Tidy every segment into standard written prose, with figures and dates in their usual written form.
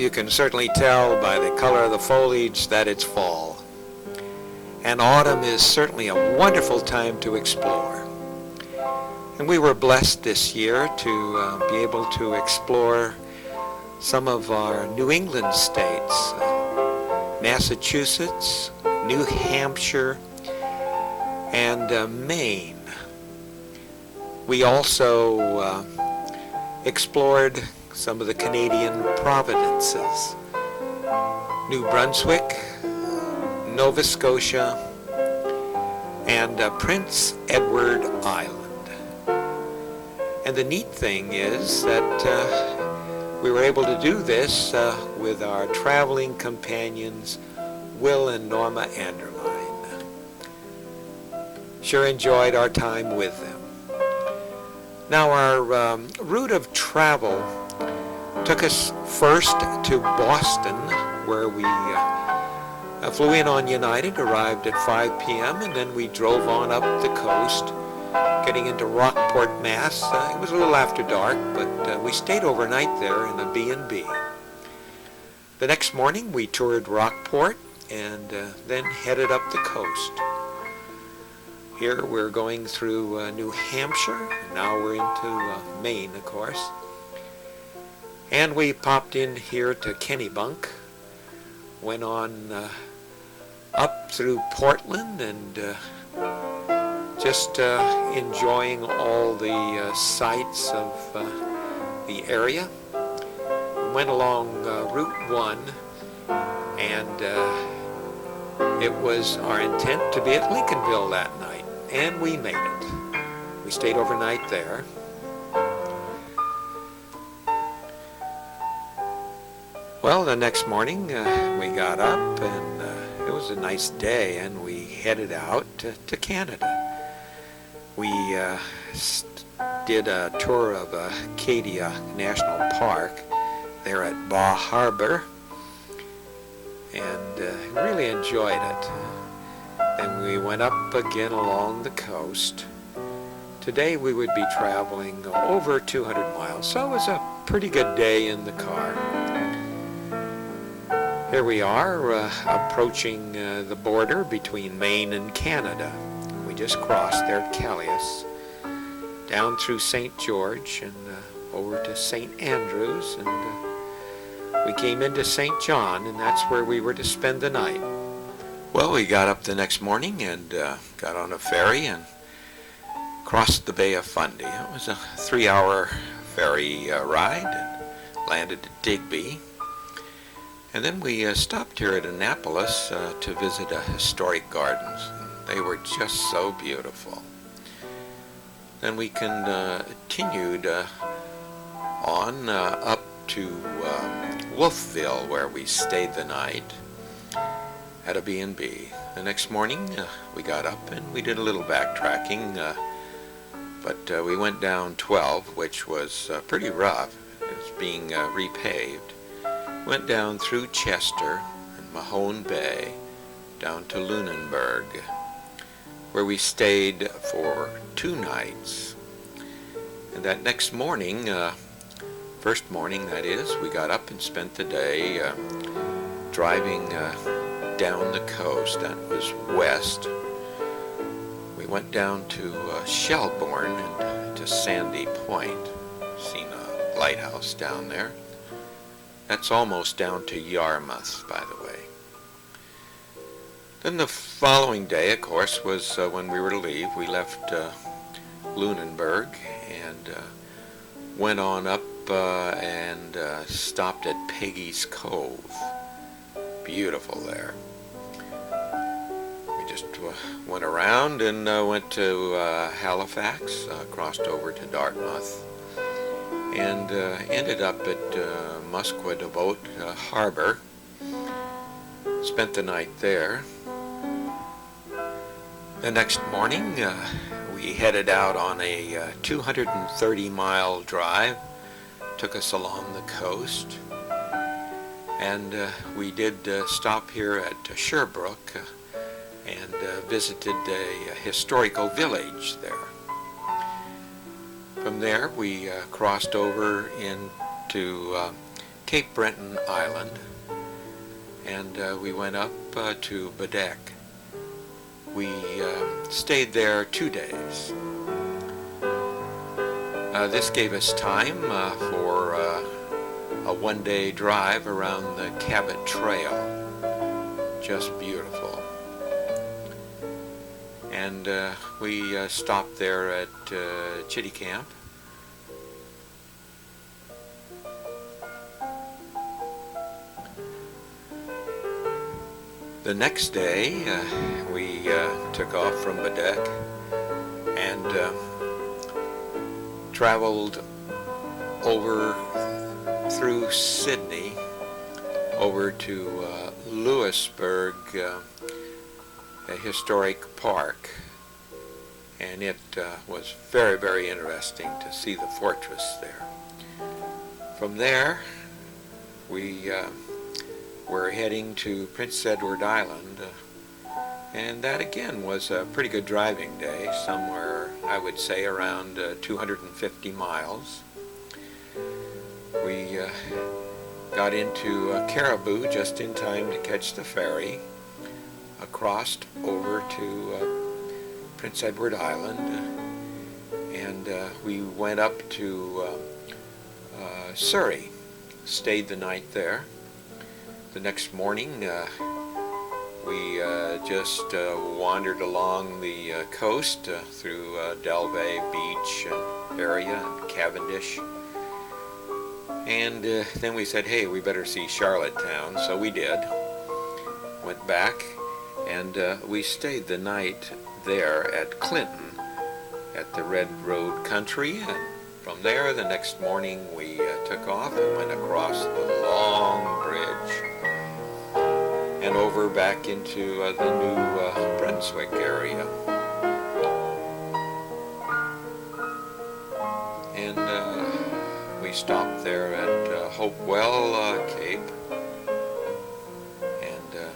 you can certainly tell by the color of the foliage that it's fall. And autumn is certainly a wonderful time to explore. And we were blessed this year to be able to explore some of our New England states, Massachusetts, New Hampshire, and Maine. We also explored some of the Canadian provinces, New Brunswick, Nova Scotia, and Prince Edward Island. And the neat thing is that we were able to do this with our traveling companions, Will and Norma Anderline. Sure enjoyed our time with them. Now our route of travel took us first to Boston, where we flew in on United, arrived at 5 p.m., and then we drove on up the coast, getting into Rockport, Mass. It was a little after dark, but we stayed overnight there in a B&B. The next morning we toured Rockport and then headed up the coast. Here we're going through New Hampshire, and now we're into Maine, of course. And we popped in here to Kennebunk, went on up through Portland, and just enjoying all the sights of the area. We went along Route 1, and it was our intent to be at Lincolnville that night. And we made it. We stayed overnight there. Well, the next morning we got up, and it was a nice day, and we headed out to Canada. We did a tour of Acadia National Park there at Bar Harbor, and really enjoyed it. And we went up again along the coast. Today we would be traveling over 200 miles, so it was a pretty good day in the car. Here we are approaching the border between Maine and Canada. We just crossed there at Calais, down through St. George and over to St. Andrews, and we came into St. John, and that's where we were to spend the night. Well, we got up the next morning and got on a ferry and crossed the Bay of Fundy. It was a 3-hour ferry ride and landed at Digby. And then we stopped here at Annapolis to visit historic gardens. They were just so beautiful. Then we continued on up to Wolfville, where we stayed the night at a B&B. The next morning we got up and we did a little backtracking, but we went down 12, which was pretty rough. It was being repaved. Went down through Chester and Mahone Bay down to Lunenburg, where we stayed for 2 nights. And that next morning, first morning that is, we got up and spent the day driving down the coast. That was west. We went down to Shelburne and to Sandy Point. Seen a lighthouse down there. That's almost down to Yarmouth, by the way. Then the following day, of course, was when we were to leave. We left Lunenburg and went on up and stopped at Peggy's Cove. Beautiful there. We just went around and went to Halifax, crossed over to Dartmouth, and ended up at Musquedoboit Harbor. Spent the night there. The next morning, we headed out on a 230-mile drive. Took us along the coast. And we did stop here at Sherbrooke and visited a historical village there. From there, we crossed over into Cape Breton Island, and we went up to Bedeque. We stayed there 2 days. This gave us time for a one-day drive around the Cabot Trail. Just beautiful. And we stopped there at Chitty Camp. The next day, we took off from Bedeque and traveled over through Sydney over to Louisburg, a historic park, and it was very, very interesting to see the fortress there. From there, we were heading to Prince Edward Island, and that again was a pretty good driving day, somewhere I would say around 250 miles. We got into Caribou just in time to catch the ferry across over to Prince Edward Island, and we went up to Surrey, stayed the night there. The next morning we just wandered along the coast through Delvey Beach area and Cavendish, and then we said, hey, we better see Charlottetown, so we did. Went back and we stayed the night there at Clinton at the Red Road Country, and from there the next morning we took off and went across the long bridge and over back into the New Brunswick area. And we stopped there at Hopewell Cape and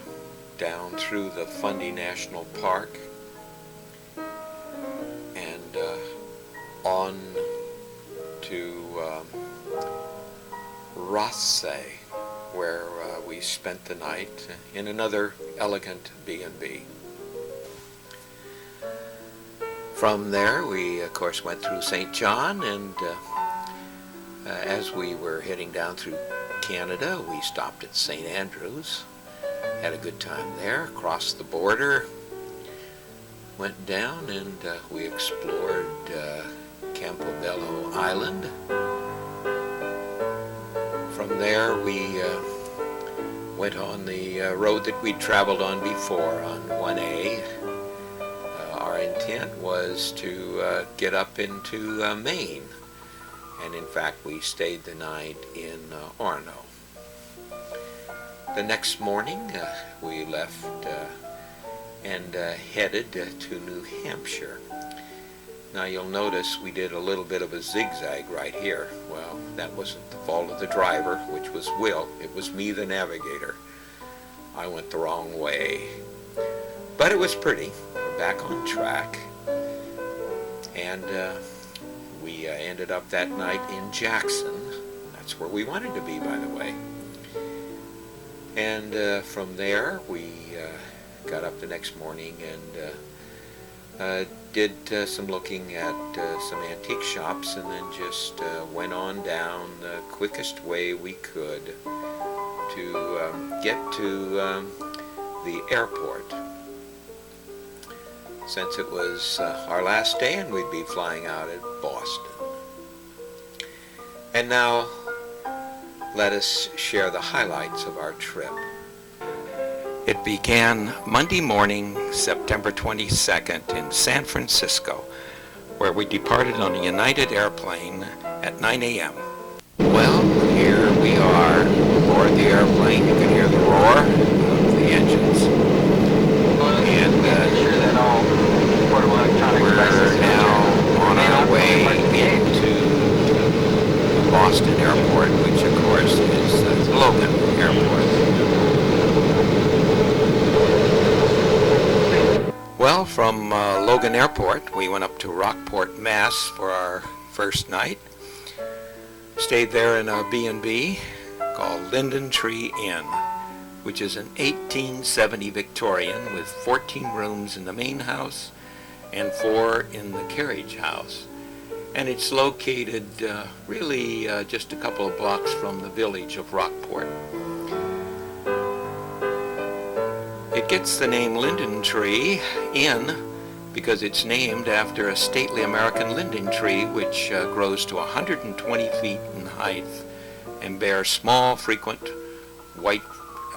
down through the Fundy National Park and on to Rothsay, where we spent the night in another elegant B&B. From there, we of course went through St. John, and as we were heading down through Canada, we stopped at St. Andrews, had a good time there, crossed the border, went down, and we explored Campobello Island. From there, we went on the road that we'd traveled on before, on 1A. Our intent was to get up into Maine, and in fact we stayed the night in Orono. The next morning we left and headed to New Hampshire. Now you'll notice we did a little bit of a zigzag right here. Well, that wasn't the fault of the driver, which was Will. It was me, the navigator. I went the wrong way. But it was pretty. We're back on track. And we ended up that night in Jackson. That's where we wanted to be, by the way. And from there, we got up the next morning and did some looking at some antique shops, and then just went on down the quickest way we could to get to the airport, since it was our last day and we'd be flying out at Boston. And now let us share the highlights of our trip. It began Monday morning, September 22nd in San Francisco, where we departed on a United airplane at 9 a.m. Well, here we are aboard the airplane. You can hear the roar of the engines. And we're now on our way into Boston Airport, which of course is Logan Airport. Well, from Logan Airport, we went up to Rockport, Mass. For our first night. Stayed there in a B&B called Linden Tree Inn, which is an 1870 Victorian with 14 rooms in the main house and 4 in the carriage house. And it's located really just a couple of blocks from the village of Rockport. It gets the name Linden Tree Inn because it's named after a stately American linden tree which grows to 120 feet in height and bears small, frequent white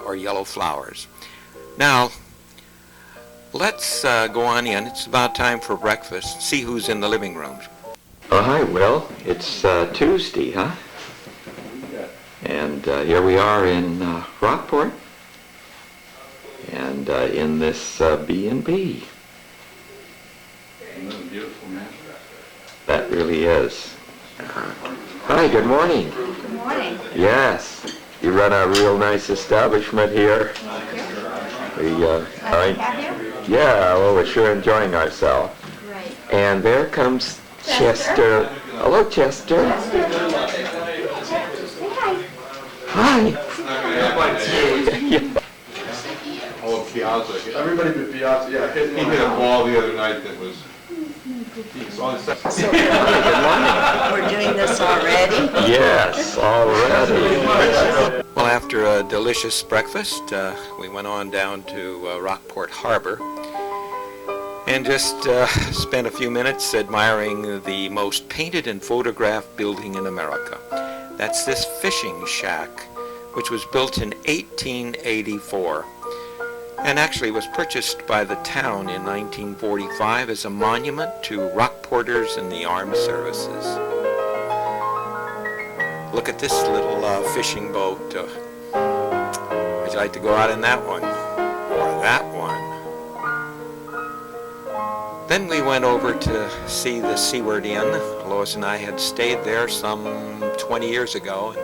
or yellow flowers. Now, let's go on in. It's about time for breakfast. See who's in the living room. Oh, hi, Will. It's Tuesday, huh? And here we are in Rockport, and in this B&B. Beautiful, man. That really is. Hi, good morning. Good morning. Yes, you run a real nice establishment here. Thank you. We, Have you? yeah, well, we're sure enjoying ourselves. Right. And there comes Chester. Hello, Chester. Say hi. Hi. Oh, Piazza. Everybody but Piazza, yeah. He hit a ball the other night that was... So we're doing this already? Yes, already. Well, after a delicious breakfast, we went on down to Rockport Harbor and just spent a few minutes admiring the most painted and photographed building in America. That's this fishing shack, which was built in 1884 and actually was purchased by the town in 1945 as a monument to Rockporters in the armed services. Look at this little fishing boat. Would you like to go out in that one? Or that one? Then we went over to see the Seaward Inn. Lois and I had stayed there some 20 years ago, and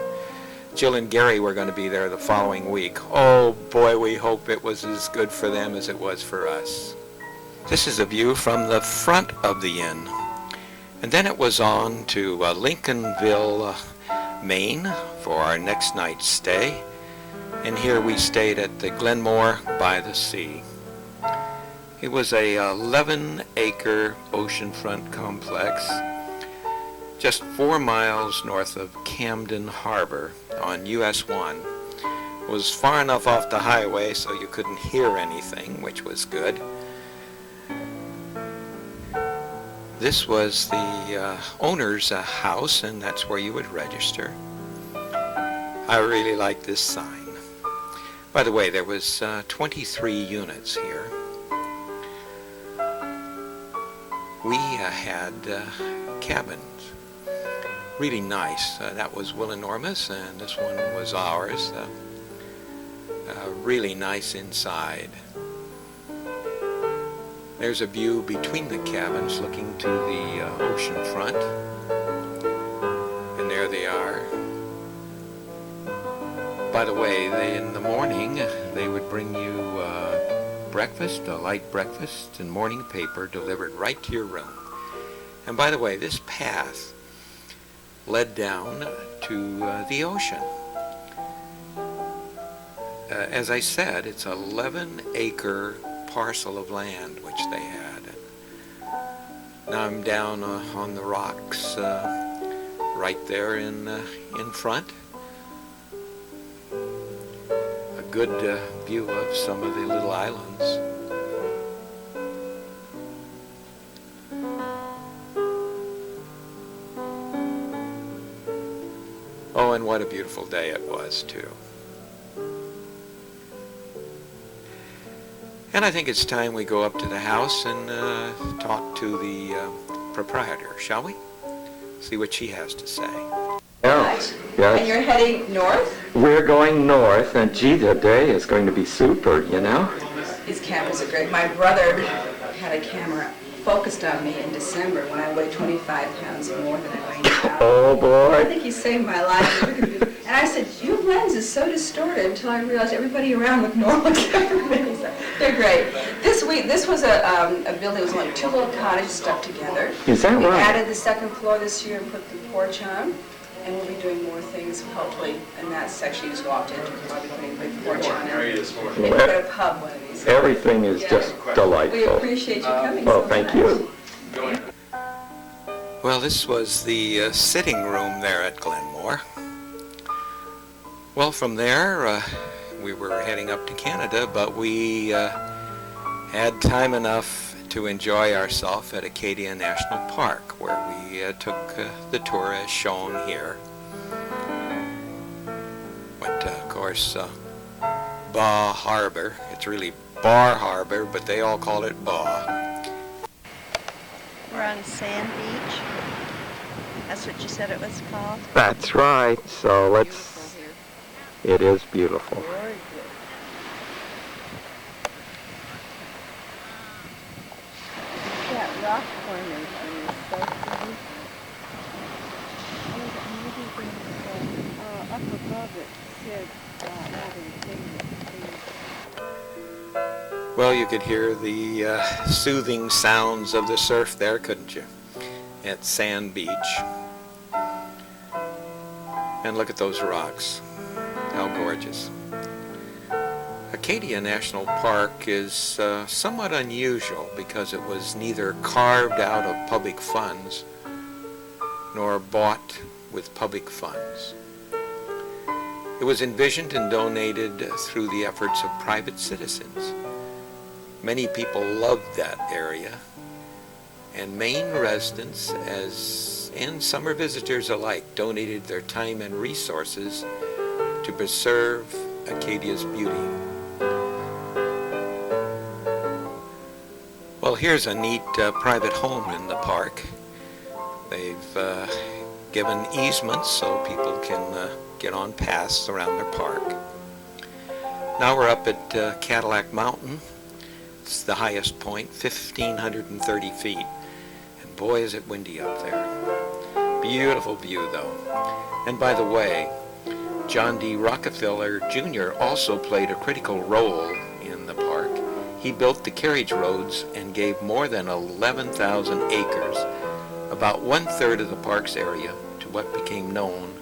Jill and Gary were going to be there the following week. Oh boy, we hope it was as good for them as it was for us. This is a view from the front of the inn. And then it was on to Lincolnville, Maine for our next night's stay. And here we stayed at the Glenmore by the Sea. It was a 11-acre oceanfront complex just 4 miles north of Camden Harbor on US 1. It was far enough off the highway so you couldn't hear anything, which was good. This was the owner's house, and that's where you would register. I really like this sign. By the way, there was 23 units here. We had cabins. Really nice. That was Will-enormous, and this one was ours. Really nice inside. There's a view between the cabins looking to the ocean front. And there they are. By the way, in the morning, they would bring you breakfast, a light breakfast, and morning paper delivered right to your room. And by the way, this path led down to the ocean. As I said, it's an 11-acre parcel of land which they had. Now I'm down on the rocks right there in front. A good view of some of the little islands. Oh, and what a beautiful day it was, too. And I think it's time we go up to the house and talk to the proprietor, shall we? See what she has to say. Yes, And yes. you're heading north? We're going north, and gee, the day is going to be super, you know? These cameras are great. My brother had a camera focused on me in December when I weighed 25 pounds more than I weigh now. Oh, I boy. think he saved my life. And I said, your lens is so distorted, until I realized everybody around looked normal except for me. So they're great. This was a building. It was only 2 little cottages stuck together. Is that We right? added the second floor this year and put the porch on. And we'll be doing more things, hopefully, in that section you just walked into. We'll probably putting a big porch on it. Maybe put a pub one of these. Everything is just We delightful. appreciate you coming Well, so thank much. you. Well, this was the sitting room there at Glenmore. Well, from there, we were heading up to Canada, but we had time enough to enjoy ourselves at Acadia National Park, where we took the tour as shown here. Went to, of course, Baugh Harbor. It's really Bar Harbor, but they all call it Baugh. We're on Sand Beach. That's what you said it was called? That's right. So let's, it is beautiful. That rock formation is so pretty. Up above it said Well, you could hear the soothing sounds of the surf there, couldn't you? At Sand Beach. And look at those rocks. How gorgeous. Acadia National Park is somewhat unusual because it was neither carved out of public funds nor bought with public funds. It was envisioned and donated through the efforts of private citizens. Many people loved that area, and Maine residents and summer visitors alike donated their time and resources to preserve Acadia's beauty. Well, here's a neat private home in the park. They've given easements so people can get on paths around their park. Now we're up at Cadillac Mountain. It's the highest point, 1,530 feet. And boy, is it windy up there. Beautiful view, though. And by the way, John D. Rockefeller Jr. also played a critical role in the park. He built the carriage roads and gave more than 11,000 acres, about 1/3 of the park's area, to what became known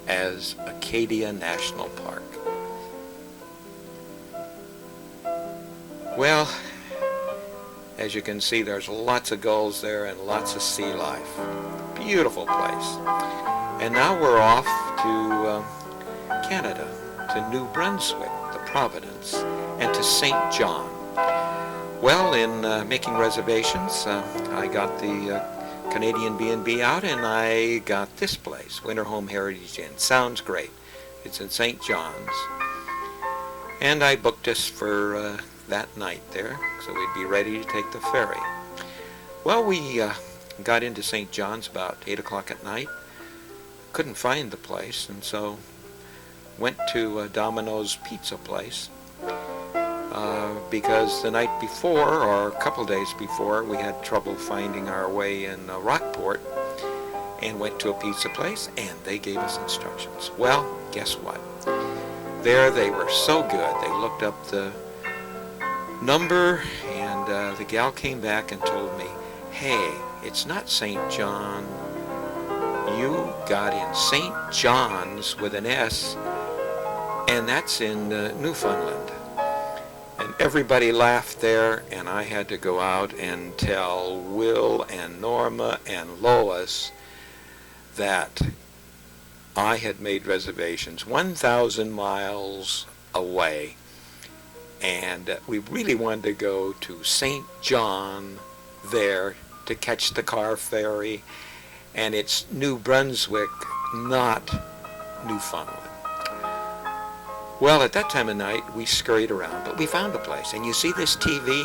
as Acadia National Park. Well, as you can see, there's lots of gulls there and lots of sea life. Beautiful place. And now we're off to Canada, to New Brunswick, the Providence, and to St. John. Well, in making reservations, I got the Canadian B&B out, and I got this place, Winter Home Heritage Inn. Sounds great. It's in St. John's. And I booked us for that night there, so we'd be ready to take the ferry. Well, we got into St. John's about 8 o'clock at night. Couldn't find the place, and so went to Domino's Pizza place. Because the night before, or a couple days before, we had trouble finding our way in Rockport, and went to a pizza place, and they gave us instructions. Well, guess what? There they were so good. They looked up the number, and the gal came back and told me, hey, it's not St. John. You got in St. John's with an S, and that's in Newfoundland. And everybody laughed there, and I had to go out and tell Will and Norma and Lois that I had made reservations 1,000 miles away, and we really wanted to go to St. John there to catch the car ferry, and it's New Brunswick, not Newfoundland. Well, at that time of night, we scurried around, but we found a place. And you see this TV,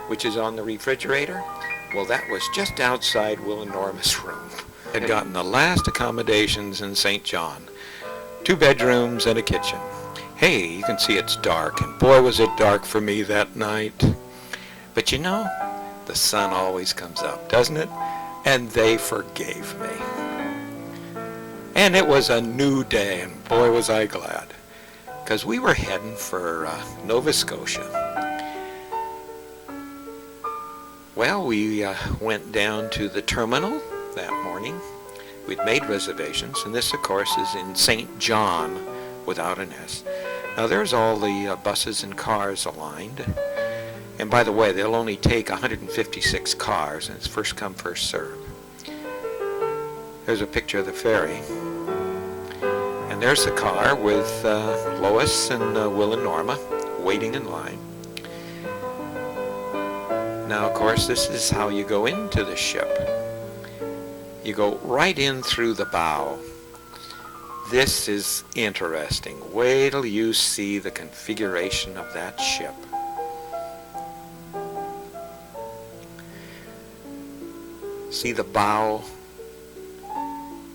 which is on the refrigerator? Well, that was just outside Will and Norma's room. Had gotten the last accommodations in St. John. 2 bedrooms and a kitchen. Hey, you can see it's dark, and boy was it dark for me that night. But you know, the sun always comes up, doesn't it? And they forgave me. And it was a new day, and boy was I glad. Because we were heading for Nova Scotia. Well, we went down to the terminal that morning, We'd made reservations, and this, of course, is in St. John without an S. Now, there's all the buses and cars aligned. And by the way, they'll only take 156 cars, and it's first come, first serve. There's a picture of the ferry. And there's the car with Lois and Will and Norma waiting in line. Now, of course, this is how you go into the ship. You go right in through the bow. This is interesting. Wait till you see the configuration of that ship. See, the bow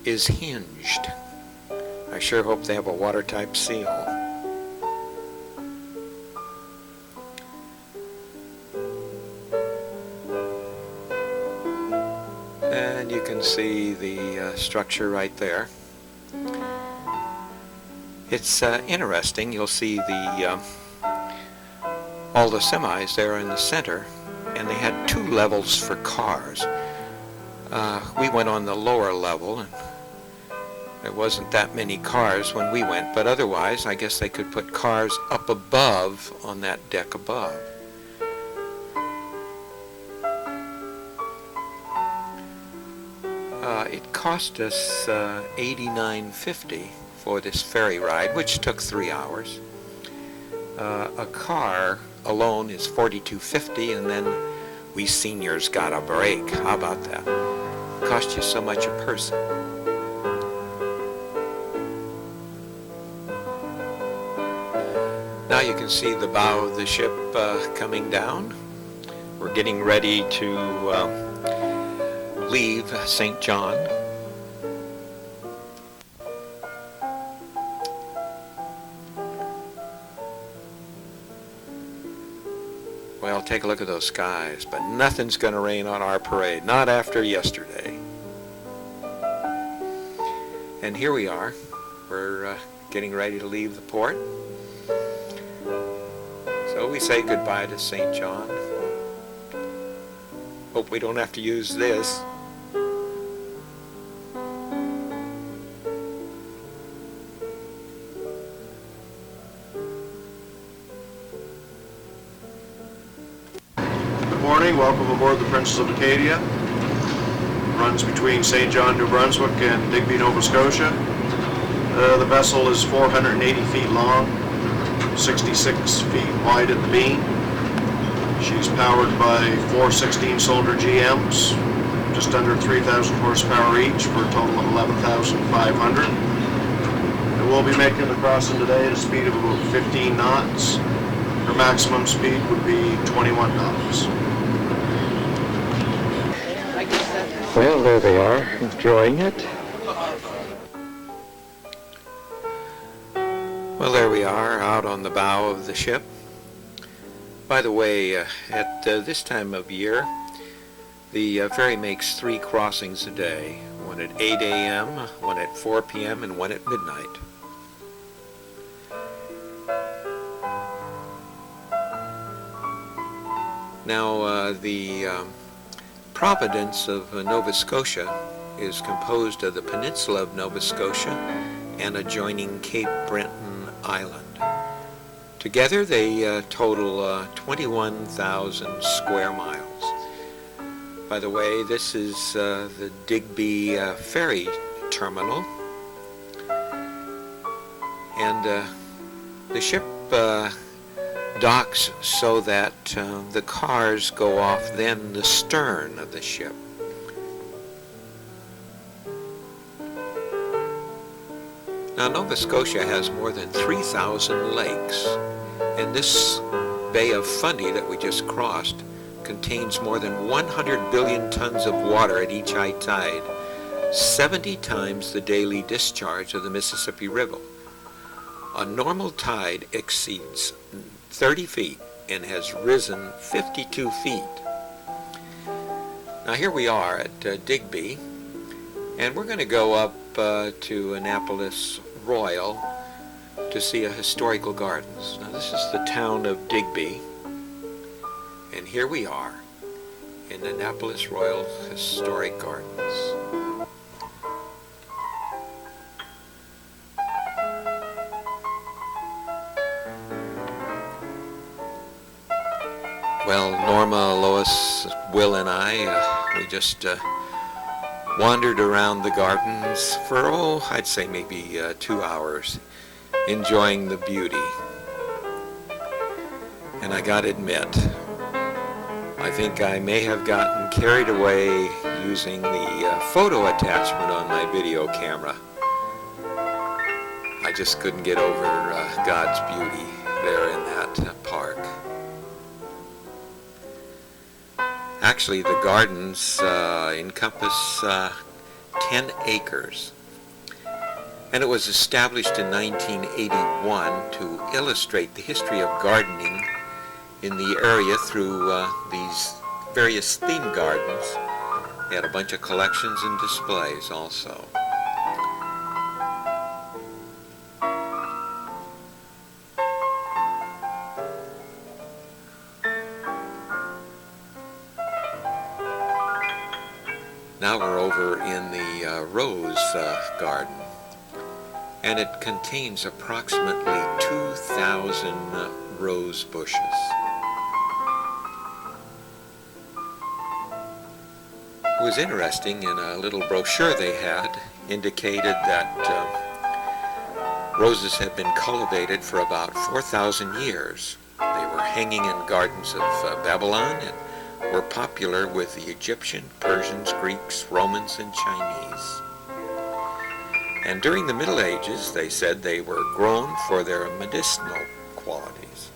is hinged. I sure hope they have a watertight seal. And you can see the structure right there. It's interesting. You'll see the all the semis there in the center, and they had 2 levels for cars. We went on the lower level, and there wasn't that many cars when we went, but otherwise I guess they could put cars up above on that deck above. It cost us $89.50 for this ferry ride, which took 3 hours. A car alone is $42.50, and then we seniors got a break. How about that? Cost you so much a person. Now you can see the bow of the ship coming down. We're getting ready to leave St. John. Well, take a look at those skies, but nothing's going to rain on our parade, not after yesterday. And here we are. We're getting ready to leave the port. So we say goodbye to St. John. Hope we don't have to use this. Good morning, welcome aboard the Princess of Acadia. Runs between St. John, New Brunswick and Digby, Nova Scotia. The vessel is 480 feet long, 66 feet wide at the beam. She's powered by 4 16-cylinder GMs, just under 3,000 horsepower each for a total of 11,500. And we'll be making the crossing today at a speed of about 15 knots. Her maximum speed would be 21 knots. Well, there they are, enjoying it. Well, there we are, out on the bow of the ship. By the way, at this time of year, the ferry makes 3 crossings a day. One at 8 a.m., one at 4 p.m., and one at midnight. Now, the province of Nova Scotia is composed of the peninsula of Nova Scotia and adjoining Cape Breton Island. Together they total 21,000 square miles. By the way, this is the Digby ferry terminal, and the ship docks so that the cars go off then the stern of the ship. Now, Nova Scotia has more than 3,000 lakes, and this Bay of Fundy that we just crossed contains more than 100 billion tons of water at each high tide, 70 times the daily discharge of the Mississippi River. A normal tide exceeds 30 feet and has risen 52 feet. Now here we are at Digby, and we're going to go up to Annapolis Royal to see a historical gardens. Now this is the town of Digby, and here we are in Annapolis Royal Historic Gardens. Norma, Lois, Will, and I, we just wandered around the gardens for, I'd say maybe 2 hours, enjoying the beauty. And I gotta admit, I think I may have gotten carried away using the photo attachment on my video camera. I just couldn't get over God's beauty there in that park. Actually, the gardens encompass 10 acres. And it was established in 1981 to illustrate the history of gardening in the area through these various theme gardens. They had a bunch of collections and displays also. Now we're over in the rose garden, and it contains approximately 2,000 rose bushes. It was interesting, in a little brochure they had, indicated that roses had been cultivated for about 4,000 years. They were hanging in gardens of Babylon and were popular with the Egyptian, Persians, Greeks, Romans, and Chinese. And during the Middle Ages, they said they were grown for their medicinal qualities.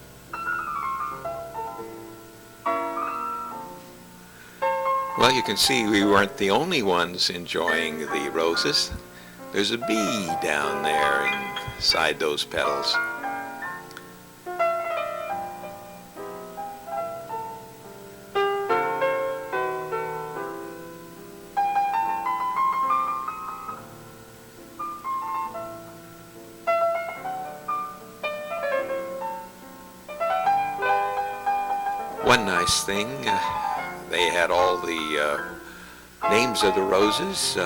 Well, you can see we weren't the only ones enjoying the roses. There's a bee down there inside those petals. One nice thing, they had all the names of the roses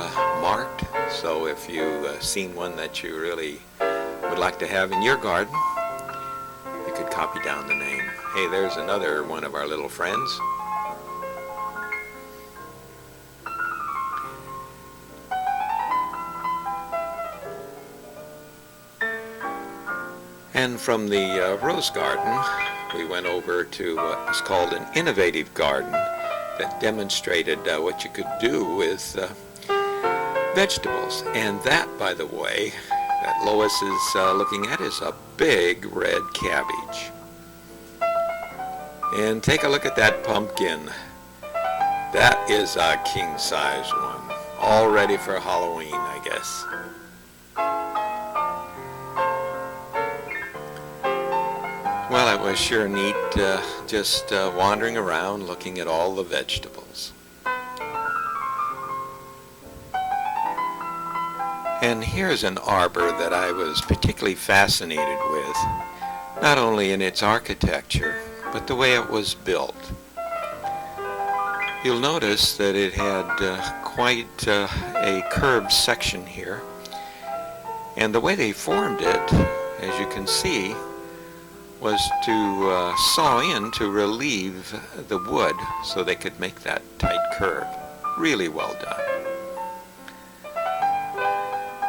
marked, so if you've seen one that you really would like to have in your garden, you could copy down the name. Hey, there's another one of our little friends. And from the rose garden, we went over to what was called an innovative garden that demonstrated what you could do with vegetables. And that, by the way, that Lois is looking at is a big red cabbage. And take a look at that pumpkin. That is a king-size one, all ready for Halloween, I guess. Well, it was sure neat just wandering around looking at all the vegetables. And here's an arbor that I was particularly fascinated with, not only in its architecture, but the way it was built. You'll notice that it had quite a curved section here, and the way they formed it, as you can see, was to saw in to relieve the wood so they could make that tight curve. Really well done.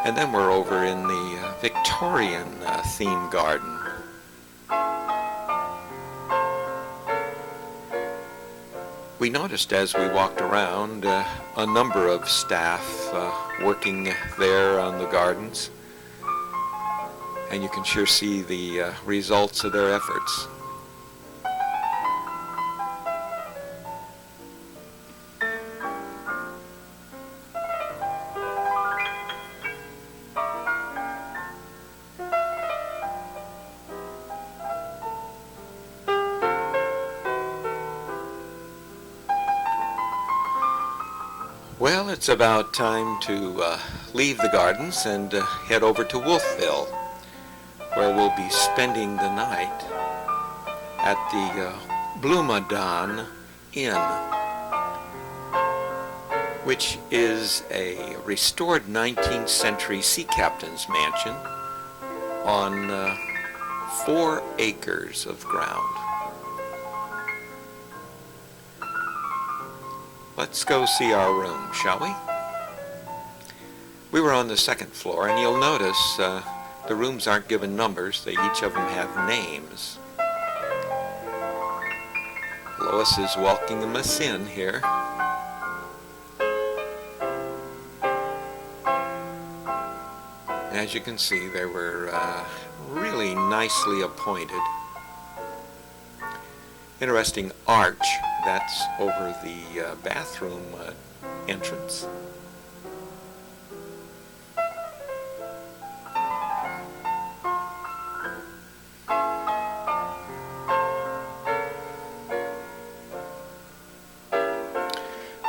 And then we're over in the Victorian theme garden. We noticed as we walked around a number of staff working there on the gardens. And you can sure see the results of their efforts. Well, it's about time to leave the gardens and head over to Wolfville, where we'll be spending the night at the Blomidon Inn, which is a restored 19th century sea captain's mansion on 4 acres of ground. let's go see our room, shall we? We were on the second floor, and you'll notice the rooms aren't given numbers. They each of them have names. Lois is welcoming us in here. As you can see, they were really nicely appointed. Interesting arch that's over the bathroom entrance.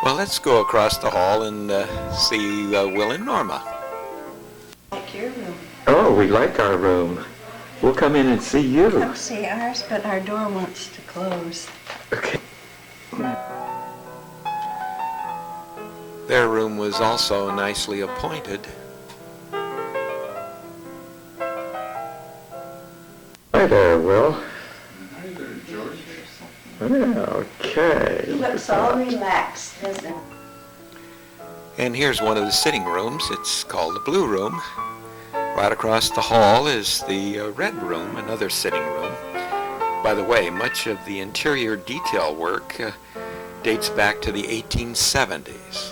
Well, let's go across the hall and see Will and Norma. Like your room. Oh, we like our room. We'll come in and see you. Come see ours, but our door wants to close. Okay. Their room was also nicely appointed. Hi there, Will. Hi there, George. Okay. He looks all relaxed, doesn't he? And here's one of the sitting rooms. It's called the Blue Room. Right across the hall is the Red Room, another sitting room. By the way, much of the interior detail work dates back to the 1870s.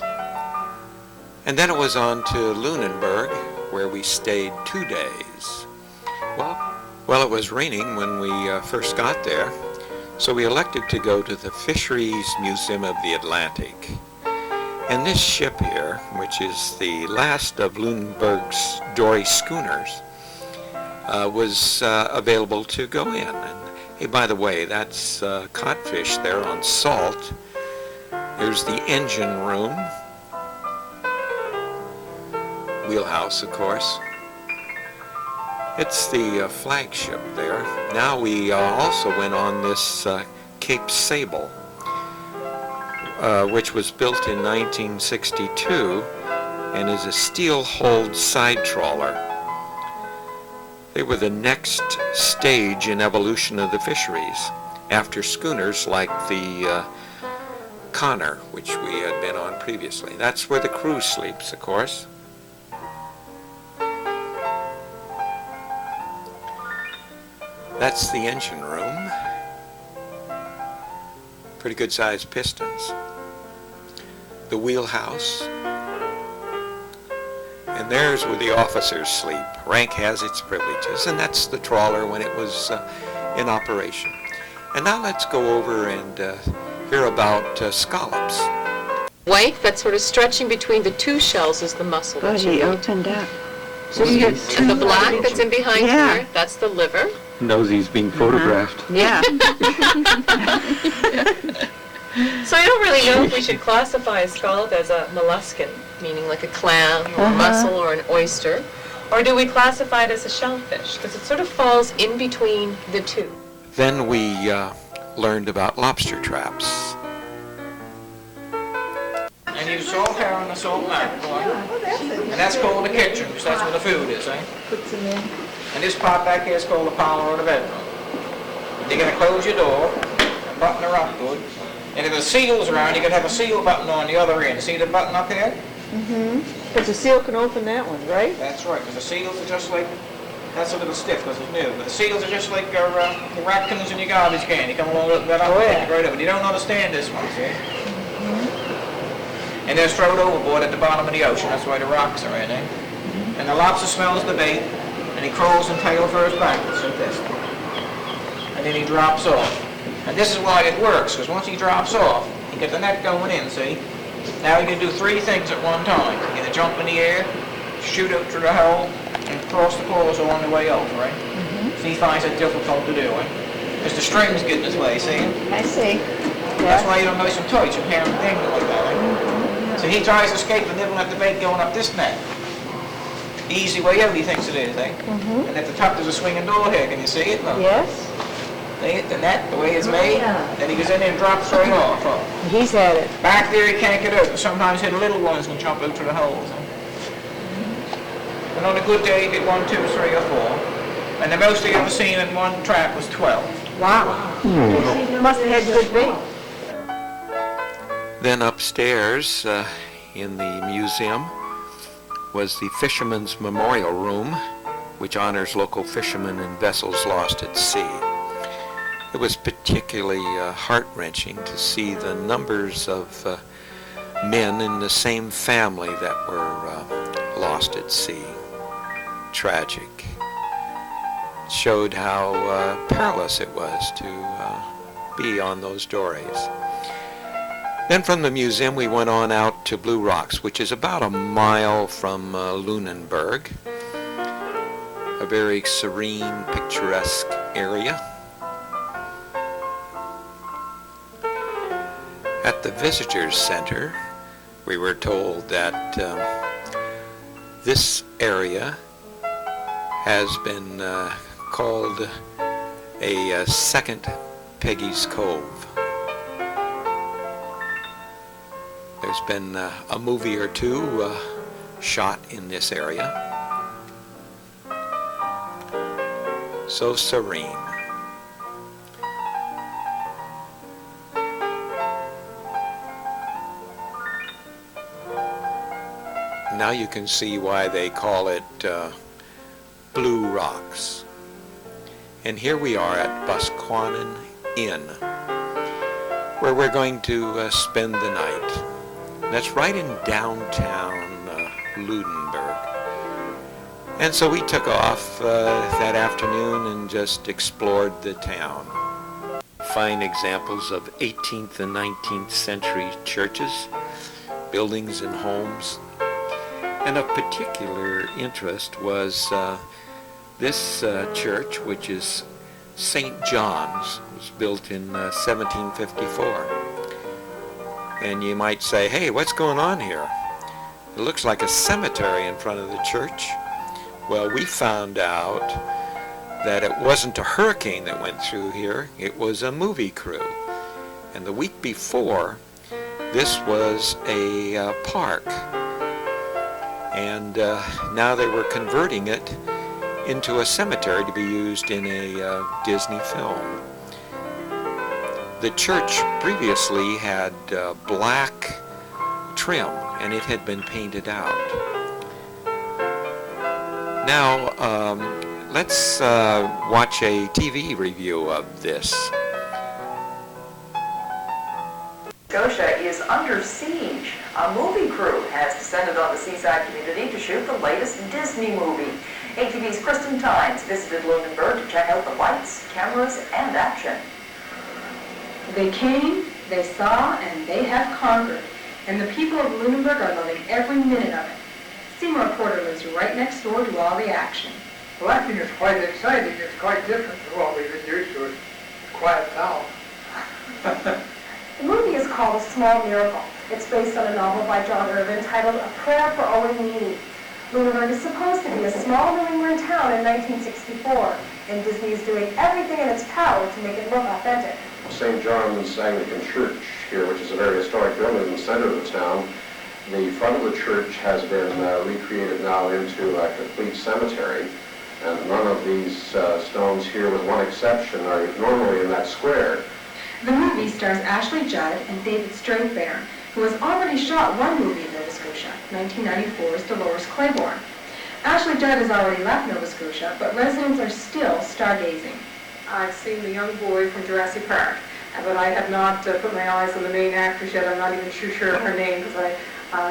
And then it was on to Lunenburg, where we stayed 2 days. Well, it was raining when we first got there, so we elected to go to the Fisheries Museum of the Atlantic. And this ship here, which is the last of Lunenburg's dory schooners, was available to go in. And hey, by the way, that's codfish there on salt. There's the engine room. Wheelhouse, of course. It's the flagship there. Now we also went on this Cape Sable, which was built in 1962 and is a steel-hulled side trawler. They were the next stage in evolution of the fisheries, after schooners like the Connor, which we had been on previously. That's where the crew sleeps, of course. That's the engine room. Pretty good sized pistons. The wheelhouse. And there's where the officers sleep. Rank has its privileges, and that's the trawler when it was in operation. And now let's go over and hear about scallops. White that's sort of stretching between the two shells is the mussel. But that you he eat. opened up. So you got two. And the black that's in behind Yeah. here, that's the liver. Knows he's being photographed. Yeah. So I don't really know if we should classify a scallop as a molluscan, meaning like a clam or a mussel or an oyster, or do we classify it as a shellfish? Because it sort of falls in between the two. Then we learned about lobster traps. And you salt herring and salt mackerel, and that's called the kitchen, because that's where the food is, eh? Puts them in. And this part back here is called the parlor or the bedroom. You're going to close your door, and button her up good, and if the seal's around, you can have a seal button on the other end. See the button up here? Because the seal can open that one, right? That's right, because the seals are just like, that's a little stiff because it's new, but the seals are just like your raccoons in your garbage can. You come along with that up and pick it right over. You don't understand this one, see? And they're thrown overboard at the bottom of the ocean. That's why the rocks are in, eh? And the lobster smells the bait, and he crawls and tail first backwards like this. And then he drops off. And this is why it works, because once he drops off, you get the net going in, see? Now you can do three things at one time. You can jump in the air, shoot out through the hole, and cross the paws on the way over, right? So he finds it difficult to do, eh? Because the string's getting his way, see? I see. That's why you don't know some tight, you hear him dangling like that, eh? So he tries to escape and nibbling at the bait going up this net. The easy way out, he thinks it is, eh? And at the top there's a swinging door here, can you see it? No. Yes. See it, the net, the way it's made? Then he goes in there and drops right off. He's at it. Back there he can't get out, but sometimes the little ones will jump out through the holes. And on a good day, he did 1, 2, 3, or 4. And the most he ever seen in one trap was 12. Wow. Must have had good bait. Then upstairs in the museum was the Fisherman's Memorial Room, which honors local fishermen and vessels lost at sea. It was particularly heart-wrenching to see the numbers of men in the same family that were lost at sea. Tragic. It showed how perilous it was to be on those dories. Then from the museum we went on out to Blue Rocks, which is about a mile from Lunenburg. A very serene, picturesque area. At the Visitors Center, we were told that this area has been called a second Peggy's Cove. There's been a movie or two shot in this area. So serene. Now you can see why they call it Blue Rocks. And here we are at Boscawen Inn, where we're going to spend the night. That's right in downtown Lunenburg. And so we took off that afternoon and just explored the town. Fine examples of 18th and 19th century churches, buildings and homes. And of particular interest was this church, which is St. John's. It was built in 1754. And you might say, hey, what's going on here? It looks like a cemetery in front of the church. Well, we found out that it wasn't a hurricane that went through here, it was a movie crew. And the week before, this was a park. And now they were converting it into a cemetery to be used in a Disney film. The church previously had black trim, and it had been painted out. Now, let's watch a TV review of this. Scotia is under siege. A movie crew has descended on the seaside community to shoot the latest Disney movie. ATV's Kristen Tynes visited Lunenburg to check out the lights, cameras, and action. They came, they saw, and they have conquered. And the people of Lunenburg are loving every minute of it. Seymour Porter lives right next door to all the action. Well, I think it's quite exciting. It's quite different to what we've been used to. It's a quiet town. The movie is called A Small Miracle. It's based on a novel by John Irvin titled A Prayer for Owen Meany. Lunenburg is supposed to be a small New England town in 1964, and Disney is doing everything in its power to make it look authentic. St. John's Anglican Church here, which is a very historic building in the center of the town. The front of the church has been recreated now into a complete cemetery, and none of these stones here, with one exception, are normally in that square. The movie stars Ashley Judd and David Strathairn, who has already shot one movie in Nova Scotia, 1994's Dolores Claiborne. Ashley Judd has already left Nova Scotia, but residents are still stargazing. I've seen the young boy from Jurassic Park, but I have not put my eyes on the main actress yet. I'm not even sure of her name, because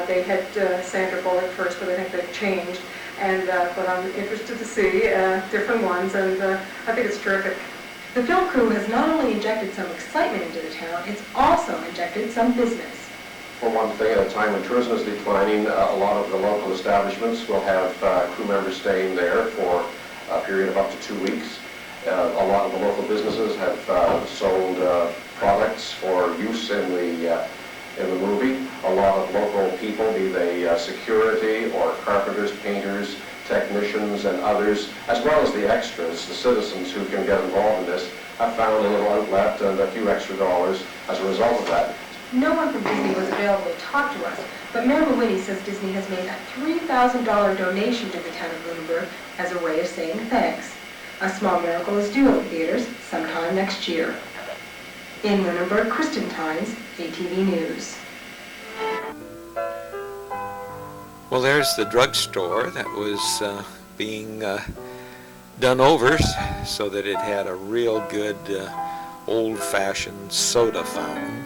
they had Sandra Bullock first, but I think they've changed. And but I'm interested to see different ones, and I think it's terrific. The film crew has not only injected some excitement into the town, it's also injected some business. For one thing, at a time when tourism is declining, a lot of the local establishments will have crew members staying there for a period of up to 2 weeks. A lot of the local businesses have sold products for use in the movie. A lot of local people, be they security or carpenters, painters, technicians, and others, as well as the extras, the citizens who can get involved in this, have found a little outlet and a few extra dollars as a result of that. No one from Disney was available to talk to us, but Mayor Mawhinney says Disney has made a $3,000 donation to the town of Lunenburg as a way of saying thanks. A Small Miracle is due at theaters sometime next year. In Lunenburg, Kristen Tynes, ATV News. Well, there's the drugstore that was being done over so that it had a real good old-fashioned soda fountain.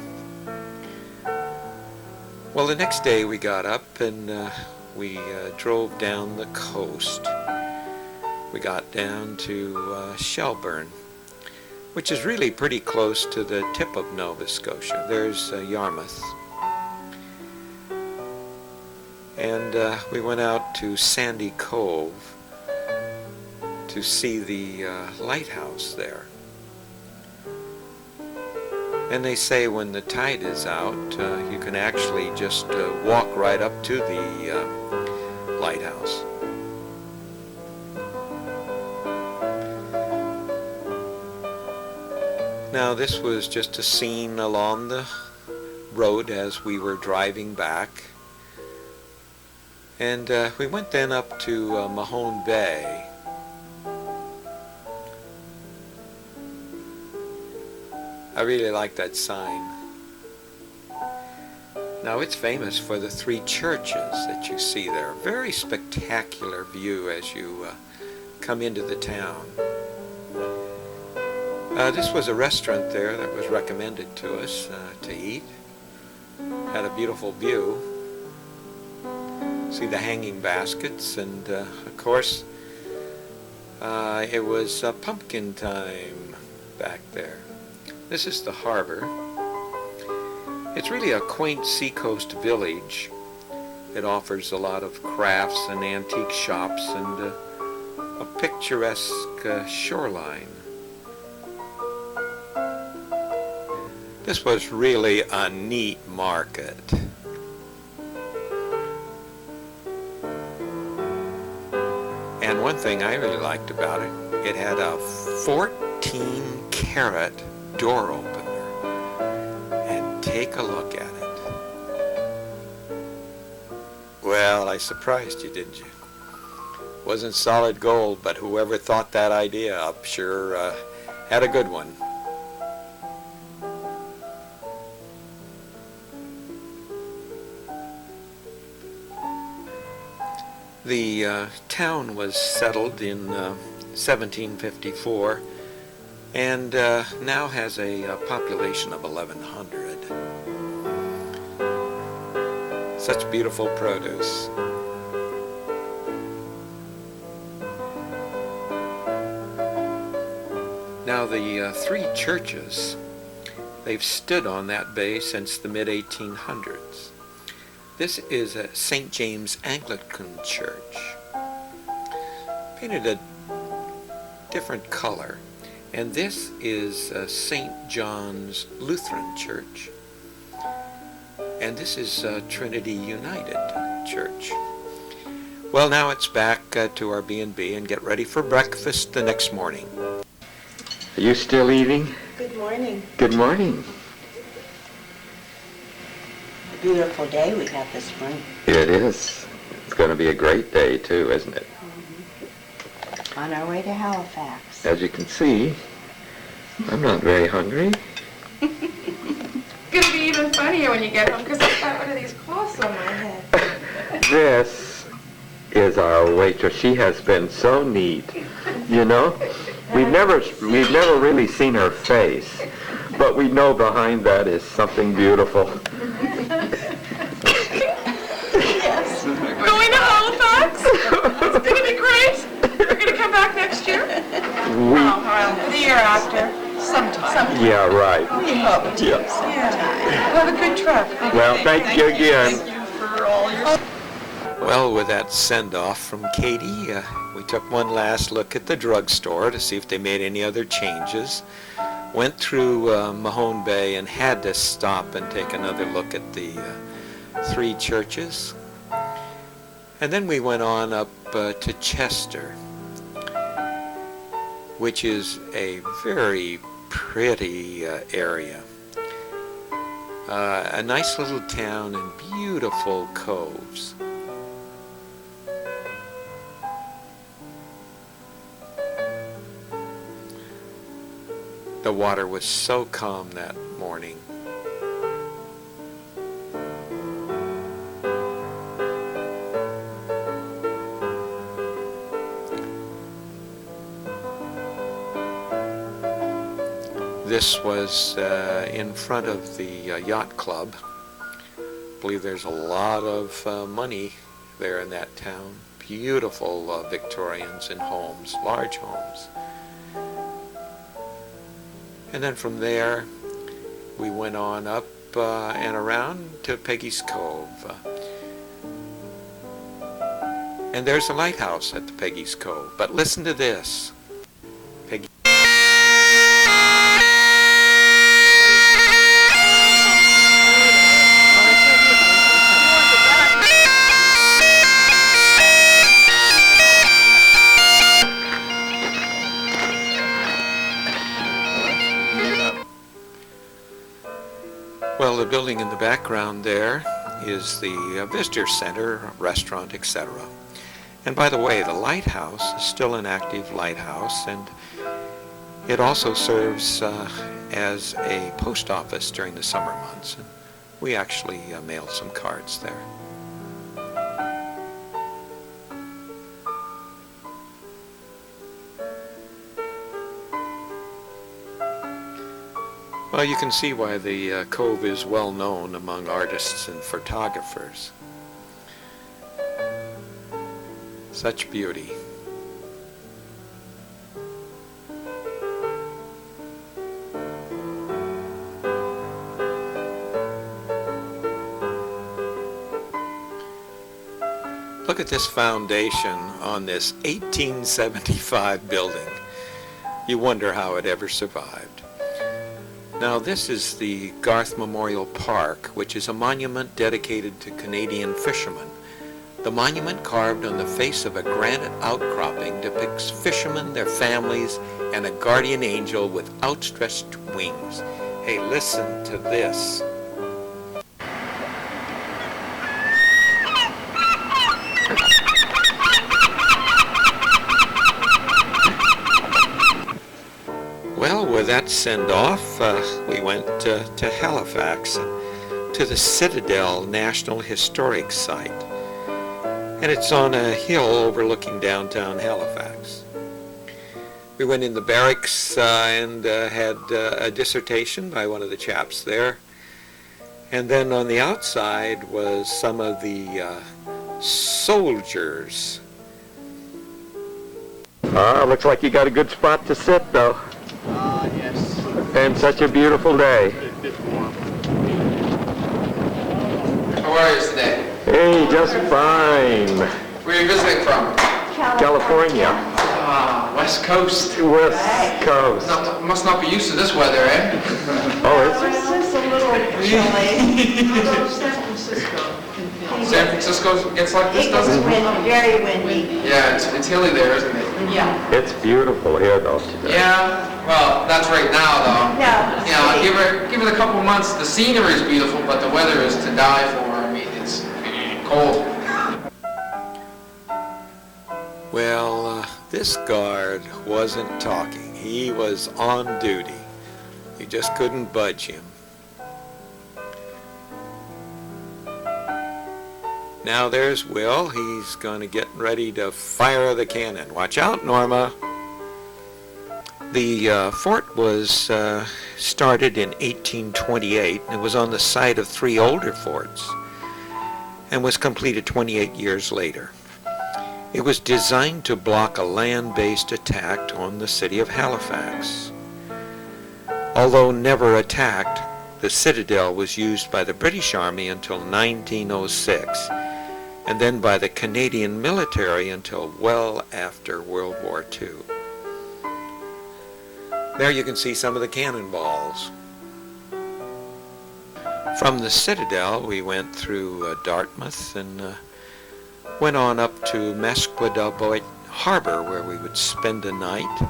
Well, the next day we got up and we drove down the coast. We got down to Shelburne, which is really pretty close to the tip of Nova Scotia. There's Yarmouth. And we went out to Sandy Cove to see the lighthouse there. And they say when the tide is out, you can actually just walk right up to the lighthouse. Now this was just a scene along the road as we were driving back. And we went then up to Mahone Bay. I really like that sign. Now it's famous for the 3 churches that you see there. Very spectacular view as you come into the town. This was a restaurant there that was recommended to us to eat. Had a beautiful view. See the hanging baskets, and of course it was pumpkin time back there. This is the harbor. It's really a quaint seacoast village. It offers a lot of crafts and antique shops and a picturesque shoreline. This was really a neat market. And one thing I really liked about it, it had a 14-carat door opener. And take a look at it. Well, I surprised you, didn't you? Wasn't solid gold, but whoever thought that idea up sure had a good one. The town was settled in 1754 and now has a population of 1,100. Such beautiful produce. Now the 3 churches, they've stood on that bay since the mid-1800s. This is a St. James Anglican Church, painted a different color. And this is St. John's Lutheran Church. And this is Trinity United Church. Well, now it's back to our B&B and get ready for breakfast the next morning. Are you still eating? Good morning. Good morning. A beautiful day we have this morning. It is. It's going to be a great day, too, isn't it? Mm-hmm. On our way to Halifax. As you can see, I'm not very hungry. It's going to be even funnier when you get home because I've got one of these cloths on my head. This is our waitress. She has been so neat, you know. We've never really seen her face, but we know behind that is something beautiful. Yes. Going to Halifax? It's going to be great. We're going to come back next year? The year after. Sometime. Yeah, right. We hope to. Yeah. Have a good trip. Well, thank you again. Thank you for all your... Well, with that send-off from Katie, we took one last look at the drugstore to see if they made any other changes. Went through Mahone Bay and had to stop and take another look at the 3 churches. And then we went on up to Chester, which is a very pretty area. A nice little town and beautiful coves. The water was so calm that morning. This was in front of the yacht club. I believe there's a lot of money there in that town. Beautiful Victorians in homes, large homes. And then from there, we went on up and around to Peggy's Cove. And there's a lighthouse at the Peggy's Cove. But listen to this. Peggy. Well, the building in the background there is the visitor center, restaurant, etc. And by the way, the lighthouse is still an active lighthouse, and it also serves as a post office during the summer months. And we actually mailed some cards there. Well, you can see why the cove is well known among artists and photographers. Such beauty. Look at this foundation on this 1875 building. You wonder how it ever survived. Now, this is the Garth Memorial Park, which is a monument dedicated to Canadian fishermen. The monument, carved on the face of a granite outcropping, depicts fishermen, their families, and a guardian angel with outstretched wings. Hey, listen to this. Well, with that send-off, we went to Halifax, to the Citadel National Historic Site. And it's on a hill overlooking downtown Halifax. We went in the barracks and had a dissertation by one of the chaps there. And then on the outside was some of the soldiers. Looks like you got a good spot to sit, though. Yes. And such a beautiful day. How are you today? Hey, just fine. Where are you visiting from? California. Ah, West Coast. West Coast. Must not be used to this weather, eh? Oh, it's Just a little chilly. San Francisco. San Francisco gets like this, It gets doesn't it? windy, very windy. Yeah, it's hilly there, isn't it? Yeah. It's beautiful here, though, today. Yeah, well, that's right now, though. No. You know, give it a couple months. The scenery is beautiful, but the weather is to die for. I mean, it's cold. Well, this guard wasn't talking. He was on duty. You just couldn't budge him. Now there's Will. He's going to get ready to fire the cannon. Watch out, Norma. The fort was started in 1828. It was on the site of 3 older forts and was completed 28 years later. It was designed to block a land-based attack on the city of Halifax. Although never attacked, the citadel was used by the British Army until 1906, and then by the Canadian military until well after World War II. There you can see some of the cannonballs. From the citadel, we went through Dartmouth and went on up to Mesquite Harbor, where we would spend a night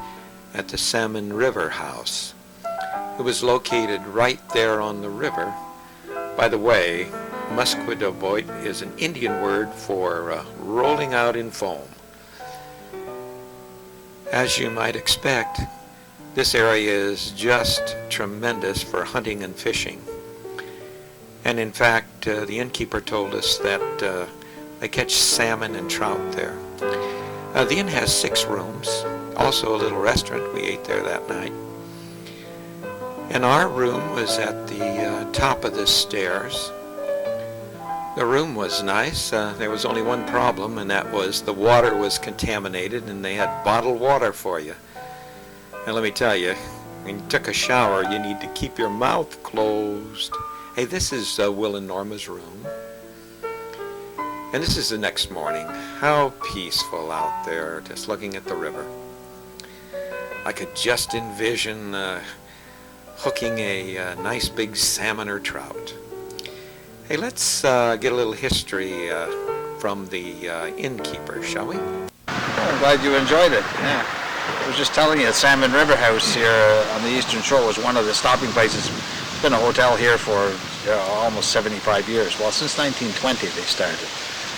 at the Salmon River House. It was located right there on the river. By the way, Musquodoboit is an Indian word for rolling out in foam. As you might expect, this area is just tremendous for hunting and fishing. And in fact, the innkeeper told us that they catch salmon and trout there. The inn has 6 rooms, also a little restaurant. We ate there that night. And our room was at the top of the stairs. The room was nice. There was only one problem, and that was the water was contaminated, and they had bottled water for you. And let me tell you, when you took a shower, you need to keep your mouth closed. Hey, this is Will and Norma's room. And this is the next morning. How peaceful out there, just looking at the river. I could just envision hooking a nice big salmon or trout. Hey, let's get a little history from the innkeeper, shall we? I'm glad you enjoyed it, yeah. I was just telling you, Salmon River House here on the Eastern Shore was one of the stopping places. It's been a hotel here for almost 75 years. Well, since 1920 they started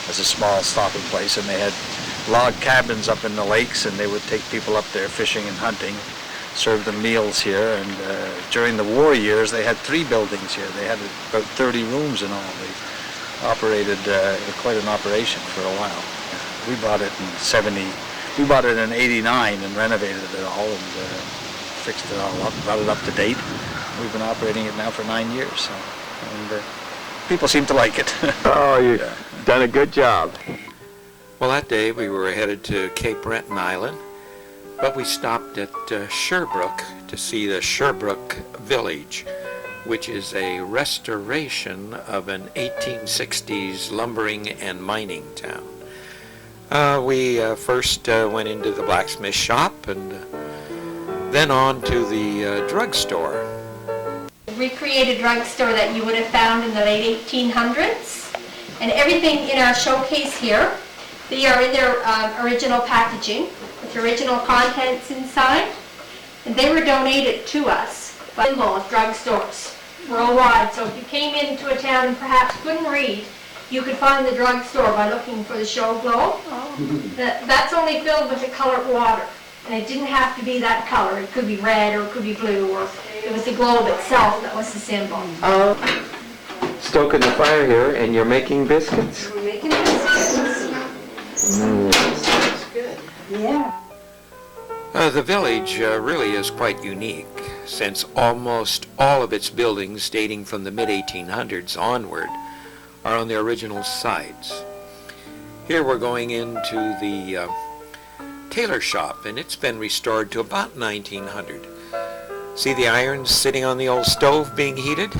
as a small stopping place, and they had log cabins up in the lakes, and they would take people up there fishing and hunting, serve them meals here. And during the war years, they had 3 buildings here. They had about 30 rooms in all. They operated quite an operation for a while. We bought it in We bought it in '89 and renovated it all and fixed it all up, brought it up to date. We've been operating it now for 9 years, so, and people seem to like it. Oh, you've done a good job. Well, that day we were headed to Cape Breton Island, but we stopped at Sherbrooke to see the Sherbrooke Village, which is a restoration of an 1860s lumbering and mining town. We first went into the blacksmith shop and then on to the drugstore. Recreated drugstore that you would have found in the late 1800s. And everything in our showcase here, they are in their original packaging with original contents inside. And they were donated to us by symbol of drugstores worldwide. So if you came into a town and perhaps couldn't read, you could find the drugstore by looking for the show globe. That's only filled with the colored water. And it didn't have to be that color. It could be red or it could be blue, or it was the globe itself that was the symbol. Stoking the fire here, and you're making biscuits. We're making biscuits. Sounds good. Yeah. The village really is quite unique, since almost all of its buildings dating from the mid-1800s onward are on their original sites. Here we're going into the tailor shop, and it's been restored to about 1900. See the irons sitting on the old stove being heated?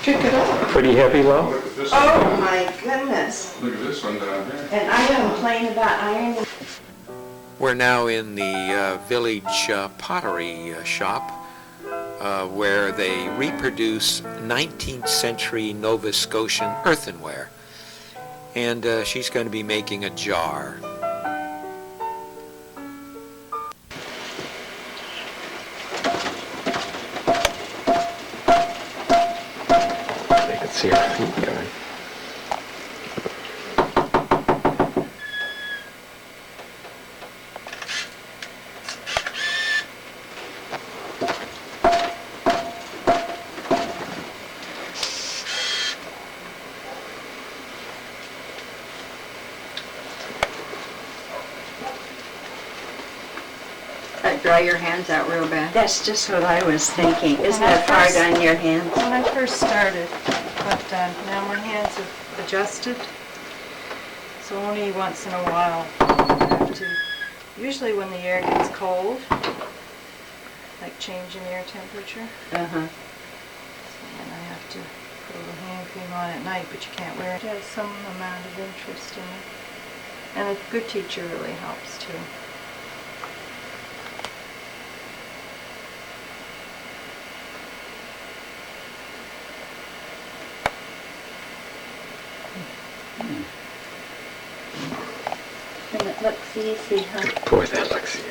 Check it out. Pretty heavy, Lo? Look at this Oh one. my goodness. Look at this one down here. And I complain about iron. We're now in the village pottery shop where they reproduce 19th century Nova Scotian earthenware. And she's going to be making a jar. They can see our feet going. Dry your hands out real bad. That's just what I was thinking. Isn't that hard on your hands? When I first started, but now my hands have adjusted. So only once in a while I have to. Usually when the air gets cold, like changing air temperature. Uh-huh. And I have to put a little hand cream on at night, but you can't wear it. It has some amount of interest in it. And a good teacher really helps too. And it looks easy, huh? Boy, that looks easy.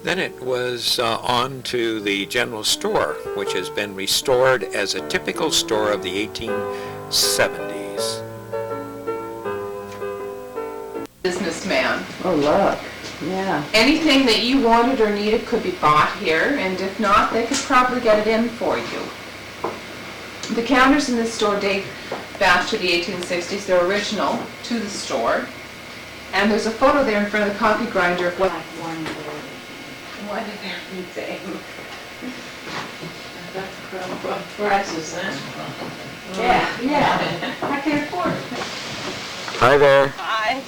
Then it was on to the general store, which has been restored as a typical store of the 1870s. Businessman. Oh, look. Yeah. Anything that you wanted or needed could be bought here, and if not, they could probably get it in for you. The counters in this store date back to the 1860s. They're original to the store. And there's a photo there in front of the coffee grinder of what What did everything? That's incredible prices, huh? Yeah. I can afford it. Hi there. Hi.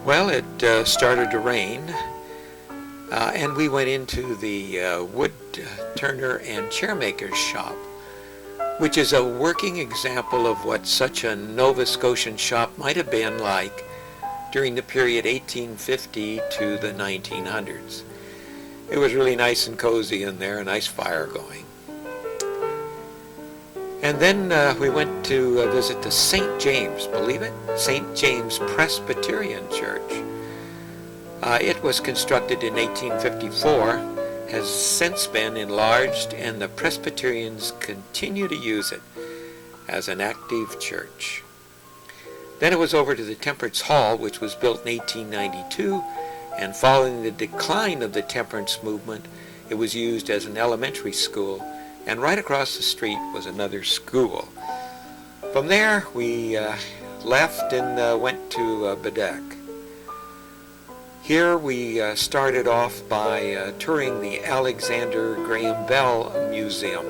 Well, it started to rain, and we went into the wood turner and chairmaker's shop, which is a working example of what such a Nova Scotian shop might have been like during the period 1850 to the 1900s. It was really nice and cozy in there, a nice fire going. And then we went to visit the St. James, believe it? St. James Presbyterian Church. It was constructed in 1854, has since been enlarged, and the Presbyterians continue to use it as an active church. Then it was over to the Temperance Hall, which was built in 1892, and following the decline of the temperance movement, it was used as an elementary school, and right across the street was another school. From there, we left and went to Bedeque. Here we started off by touring the Alexander Graham Bell Museum.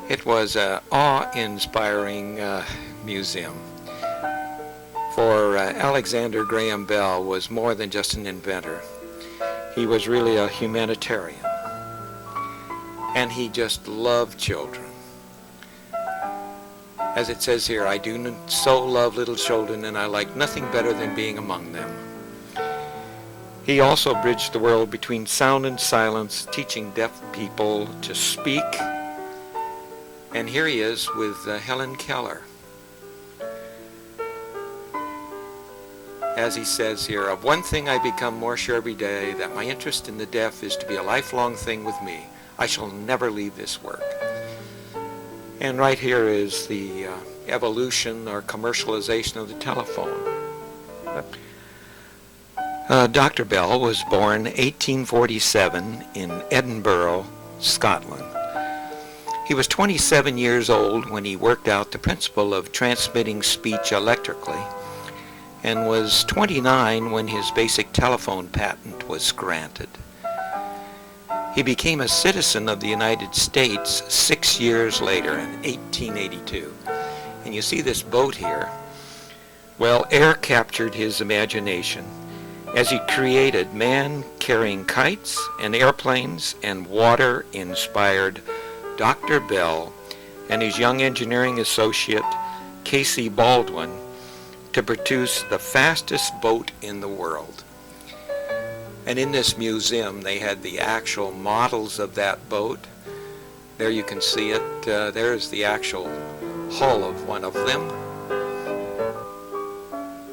It was an awe-inspiring museum. For Alexander Graham Bell was more than just an inventor. He was really a humanitarian. And he just loved children. As it says here, I do so love little children, and I like nothing better than being among them. He also bridged the world between sound and silence, teaching deaf people to speak. And here he is with Helen Keller. As he says here, of one thing I become more sure every day, that my interest in the deaf is to be a lifelong thing with me. I shall never leave this work. And right here is the evolution or commercialization of the telephone. Dr. Bell was born 1847 in Edinburgh, Scotland. He was 27 years old when he worked out the principle of transmitting speech electrically, and was 29 when his basic telephone patent was granted. He became a citizen of the United States 6 years later in 1882. And you see this boat here. Well, air captured his imagination as he created man carrying kites and airplanes, and water-inspired Dr. Bell and his young engineering associate, Casey Baldwin, to produce the fastest boat in the world. And in this museum, they had the actual models of that boat. There you can see it. There's the actual hull of one of them.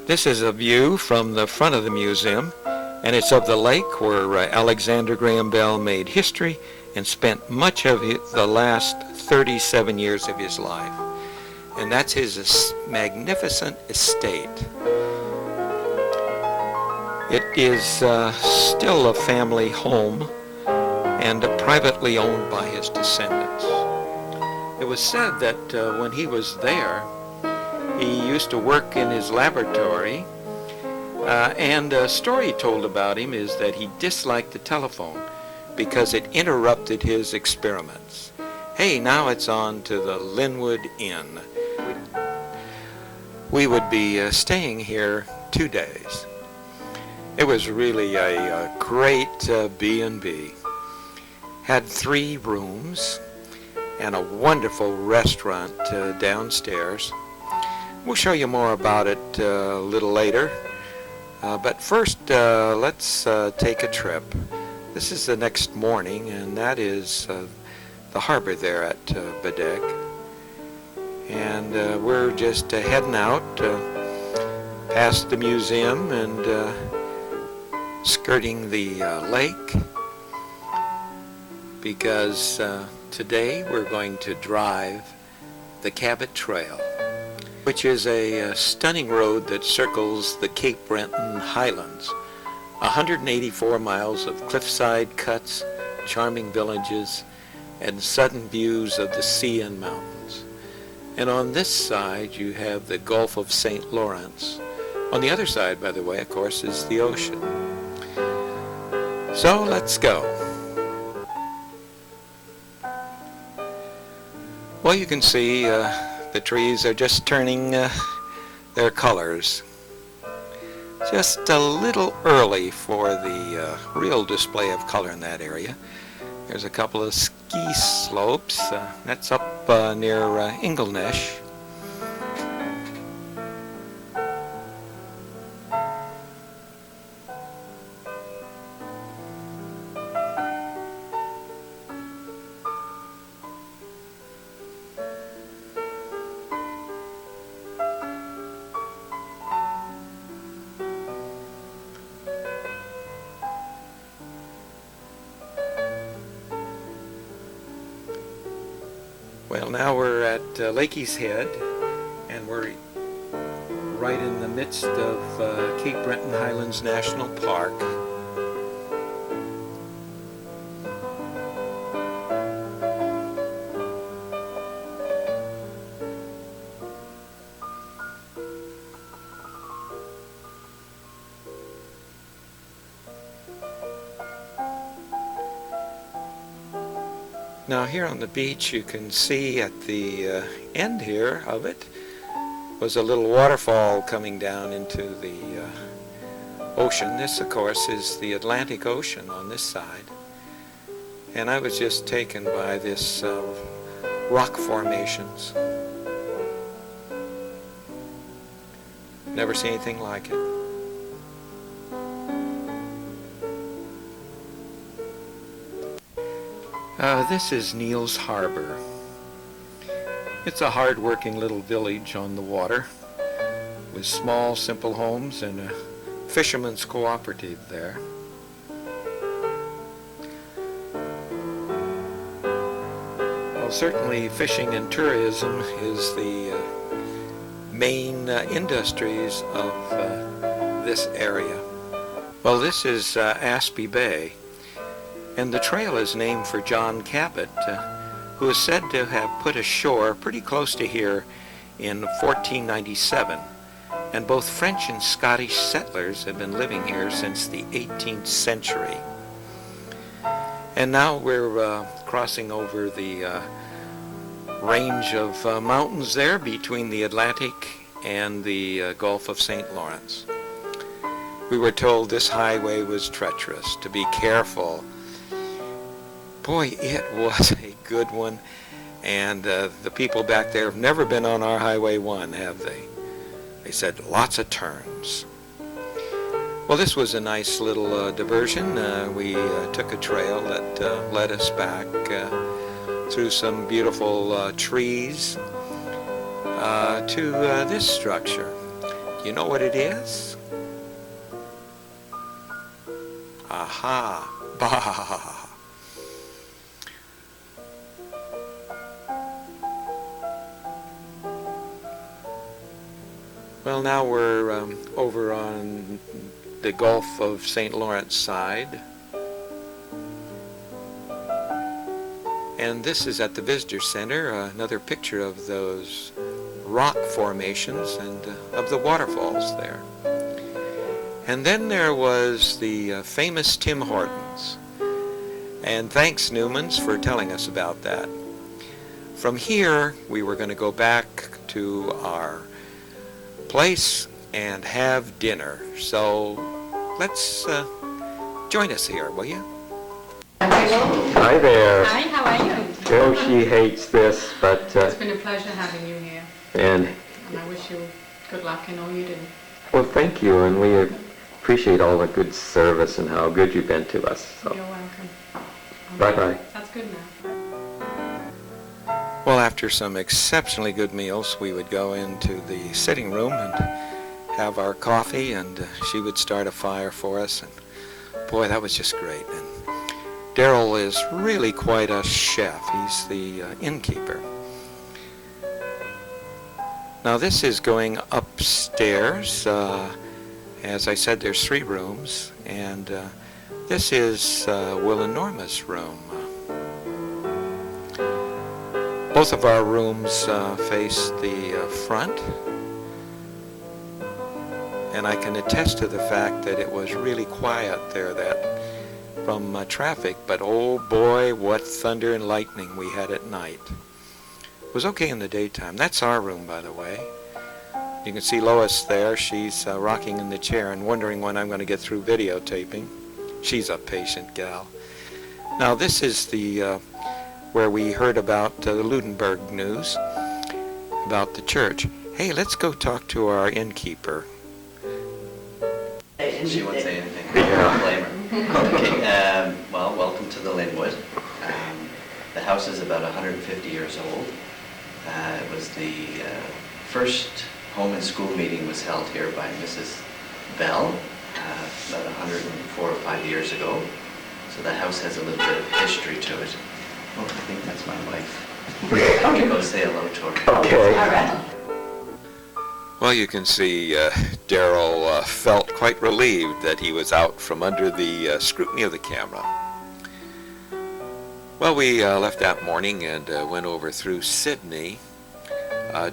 This is a view from the front of the museum, and it's of the lake where Alexander Graham Bell made history and spent much of the last 37 years of his life. And that's his magnificent estate. It is still a family home and privately owned by his descendants. It was said that when he was there, he used to work in his laboratory, and a story told about him is that he disliked the telephone because it interrupted his experiments. Hey, now it's on to the Linwood Inn. We would be staying here 2 days. It was really a great B&B. Had 3 rooms and a wonderful restaurant downstairs. We'll show you more about it a little later. But first, let's take a trip. This is the next morning, and that is the harbor there at Bedeque. And we're just heading out past the museum and skirting the lake, because today we're going to drive the Cabot Trail, which is a stunning road that circles the Cape Breton Highlands 184 miles of cliffside cuts, charming villages, and sudden views of the sea and mountains. And on this side you have the Gulf of St. Lawrence. On the other side, by the way, of course, is the ocean. So let's go. Well, you can see the trees are just turning their colors. Just a little early for the real display of color in that area. There's a couple of ski slopes. That's up near Inglenesh. Well, now we're at Lakey's Head, and we're right in the midst of Cape Breton Highlands National Park. Now here on the beach you can see at the end here of it was a little waterfall coming down into the ocean. This of course is the Atlantic Ocean on this side. And I was just taken by this rock formations. Never seen anything like it. This is Neil's Harbor. It's a hard-working little village on the water with small, simple homes and a fisherman's cooperative there. Well, certainly fishing and tourism is the main industries of this area. Well, this is Aspy Bay. And the trail is named for John Cabot, who is said to have put ashore pretty close to here in 1497. And both French and Scottish settlers have been living here since the 18th century. And now we're crossing over the range of mountains there between the Atlantic and the Gulf of St. Lawrence. We were told this highway was treacherous, to be careful. Boy, it was a good one, and the people back there have never been on our Highway 1, have they? They said lots of turns. Well, this was a nice little diversion. We took a trail that led us back through some beautiful trees to this structure. Do you know what it is? Aha! Bah! Well, now we're over on the Gulf of St. Lawrence side. And this is at the Visitor Center, another picture of those rock formations and of the waterfalls there. And then there was the famous Tim Hortons. And thanks, Newmans, for telling us about that. From here, we were going to go back to our place and have dinner. So let's join us here, will you? Hi there. Hi, how are you? Oh, she hates this, but... It's been a pleasure having you here. And I wish you good luck in all you do. well, thank you, and we appreciate all the good service and how good you've been to us. So. You're welcome. Bye-bye. That's good now. Well, after some exceptionally good meals, we would go into the sitting room and have our coffee, and she would start a fire for us. And boy, that was just great. And Daryl is really quite a chef. He's the innkeeper. Now this is going upstairs. As I said, there's 3 rooms, And this is Will and Norma's room. Both of our rooms face the front, and I can attest to the fact that it was really quiet there from traffic, but oh boy, what thunder and lightning we had at night. It was okay in the daytime. That's our room, by the way. You can see Lois there. She's rocking in the chair and wondering when I'm going to get through videotaping. She's a patient gal. Now this is the where we heard about the Ludenberg news about the church. Hey, let's go talk to our innkeeper. She won't say anything. I don't blame her. Okay, well, welcome to the Linwood. The house is about 150 years old. It was the first home and school meeting was held here by Mrs. Bell about 104 or 5 years ago. So the house has a little bit of history to it. Oh, I think that's my wife. I'm going to go say hello to her. Okay. All right. Well, you can see Daryl felt quite relieved that he was out from under the scrutiny of the camera. Well, we left that morning and went over through Sydney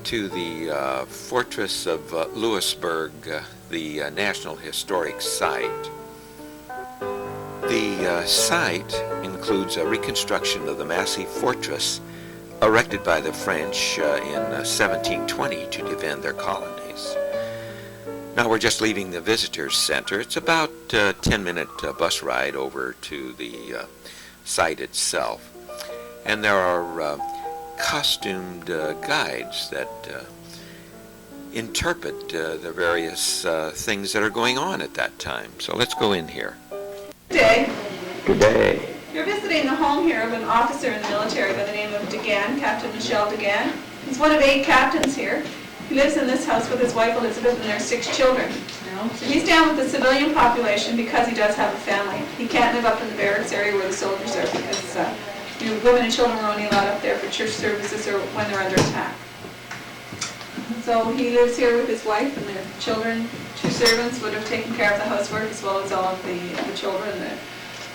to the Fortress of Louisbourg, the National Historic Site. The site includes a reconstruction of the massive fortress erected by the French in 1720 to defend their colonies. Now we're just leaving the Visitors Center. It's about a 10-minute bus ride over to the site itself. And there are costumed guides that interpret the various things that are going on at that time. So let's go in here. Good day. Good day. You're visiting the home here of an officer in the military by the name of Degan, Captain Michel Degan. He's one of 8 captains here. He lives in this house with his wife Elizabeth and their 6 children. So he's down with the civilian population because he does have a family. He can't live up in the barracks area where the soldiers are because women and children are only allowed up there for church services or when they're under attack. So he lives here with his wife and their children. 2 servants would have taken care of the housework as well as all of the children, the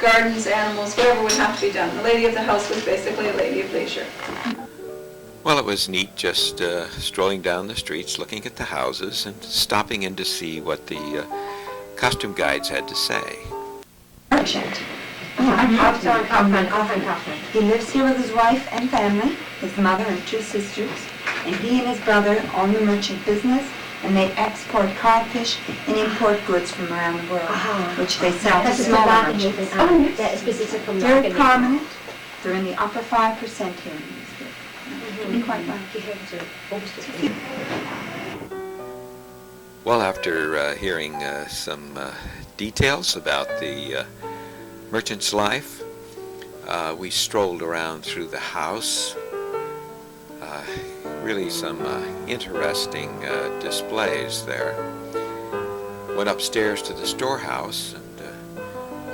gardens, animals, whatever would have to be done. The lady of the house was basically a lady of leisure. Well, it was neat just strolling down the streets, looking at the houses, and stopping in to see what the costume guides had to say. Merchant. Kaufman. He lives here with his wife and family, his mother and 2 sisters, and he and his brother own the merchant business, and they export codfish and import goods from around the world, which they sell to smaller merchants. Very prominent. They're in the upper 5% here. Doing quite well. Well, after hearing some details about the merchant's life, we strolled around through the house. Really some interesting displays there. Went upstairs to the storehouse and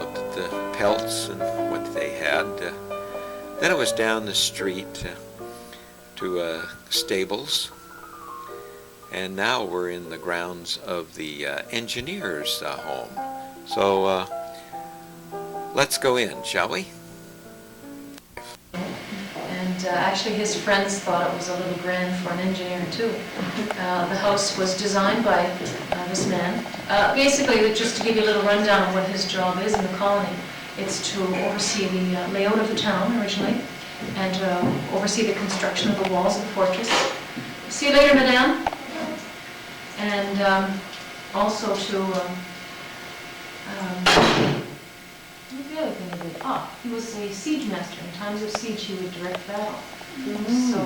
looked at the pelts and what they had. Then it was down the street to stables. And now we're in the grounds of the engineer's home. So let's go in, shall we? And actually his friends thought it was a little grand for an engineer too. The house was designed by this man. Basically, just to give you a little rundown of what his job is in the colony, it's to oversee the layout of the town originally, and oversee the construction of the walls of the fortress. See you later, madame. And also to the other thing he did, he was a siege master. In times of siege, he would direct battle. So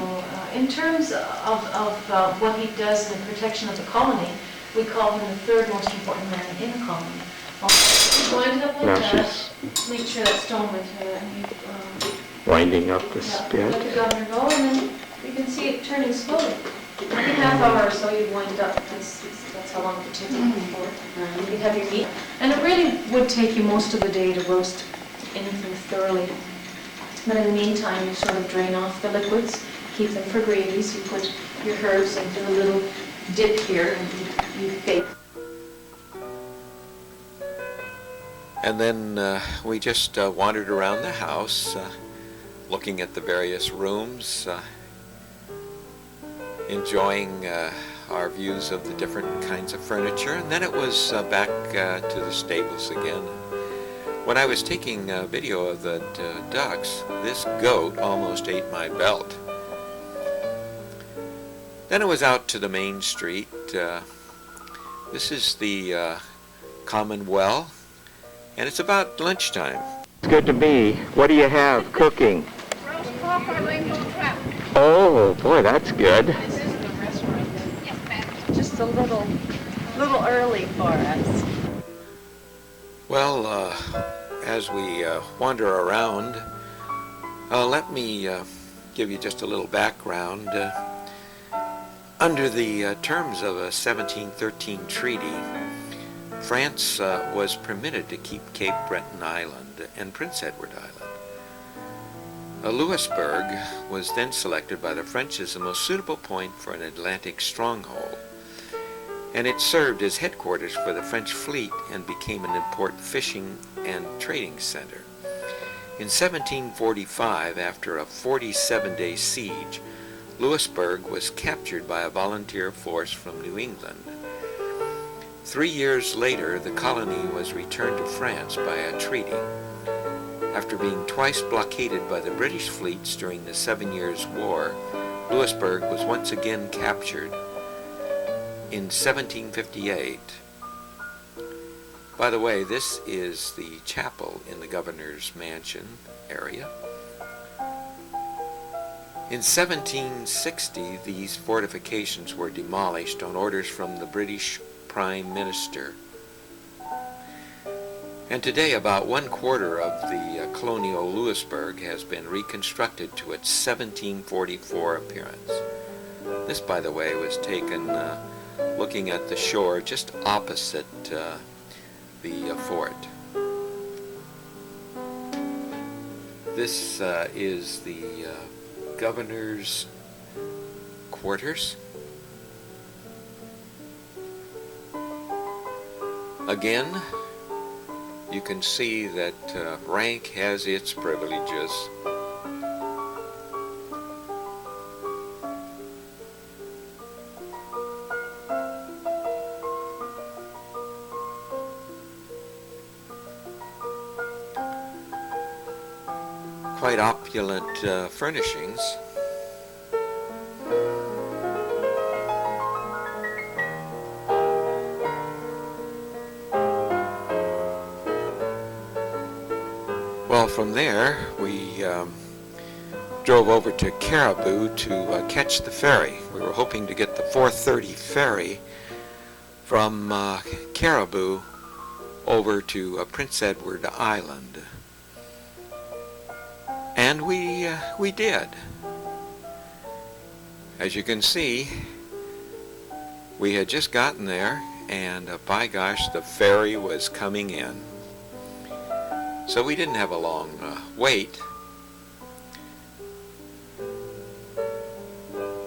in terms of what he does in the protection of the colony, we call him the 3rd most important man in the colony. Wind it up like that. Make sure that stone with winding up the spit. Let the governor go, and then you can see it turning slowly. Every half hour or so, you'd wind it up. That's how long it would take you before you'd have your meat. And it really would take you most of the day to roast anything thoroughly. But in the meantime, you sort of drain off the liquids, keep them for gravies. You put your herbs and do a little dip here, and you bake. And then we just wandered around the house, looking at the various rooms, enjoying our views of the different kinds of furniture, and then it was back to the stables again. When I was taking a video of the ducks, this goat almost ate my belt. Then it was out to the main street. This is the common well, and it's about lunchtime. It's good to me. What do you have cooking? Roast pork or rainbow trout. Oh, boy, that's good. This is the restaurant. Yes, ma'am. Just a little early for us. Well, as we wander around, let me give you just a little background. Under the terms of a 1713 treaty, France was permitted to keep Cape Breton Island and Prince Edward Island. Louisbourg was then selected by the French as the most suitable point for an Atlantic stronghold, and it served as headquarters for the French fleet and became an important fishing and trading center. In 1745, after a 47-day siege, Louisbourg was captured by a volunteer force from New England. 3 years later, the colony was returned to France by a treaty. After being twice blockaded by the British fleets during the 7 Years' War, Louisbourg was once again captured in 1758. By the way, this is the chapel in the governor's mansion area. In 1760, these fortifications were demolished on orders from the British Prime Minister. And today, about 1/4 of the colonial Louisbourg has been reconstructed to its 1744 appearance. This, by the way, was taken looking at the shore just opposite the fort. This is the governor's quarters. Again, you can see that rank has its privileges. Quite opulent furnishings. Well, from there, we drove over to Caribou to catch the ferry. We were hoping to get the 4:30 ferry from Caribou over to Prince Edward Island. And we did. As you can see, we had just gotten there, and by gosh, the ferry was coming in. So we didn't have a long wait.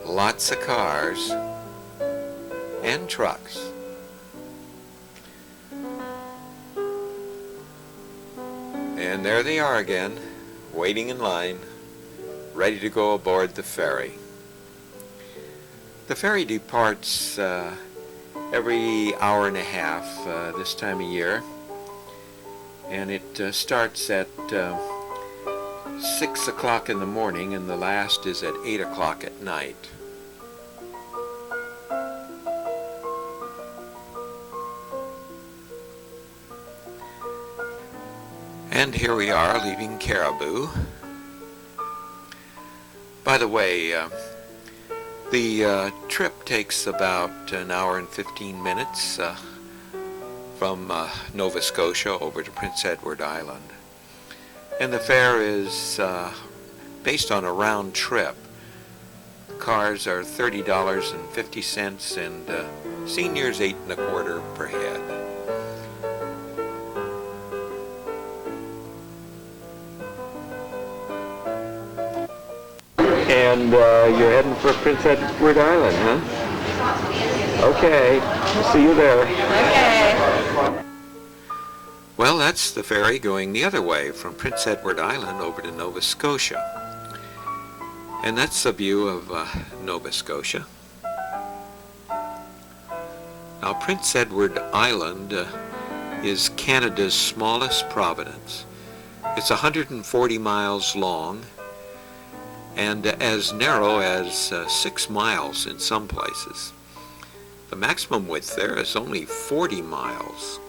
Lots of cars and trucks. And there they are again, waiting in line, ready to go aboard the ferry. The ferry departs every hour and a half this time of year, and it starts at 6 o'clock in the morning, and the last is at 8 o'clock at night. And here we are leaving Caribou. By the way, the trip takes about an hour and 15 minutes from Nova Scotia over to Prince Edward Island. And the fare is based on a round trip. Cars are $30.50 and seniors $8 1/4 per head. And you're heading for Prince Edward Island, huh? Okay, see you there. Okay. Well, that's the ferry going the other way from Prince Edward Island over to Nova Scotia. And that's a view of Nova Scotia. Now, Prince Edward Island is Canada's smallest province. It's 140 miles long and as narrow as 6 miles in some places. The maximum width there is only 40 miles.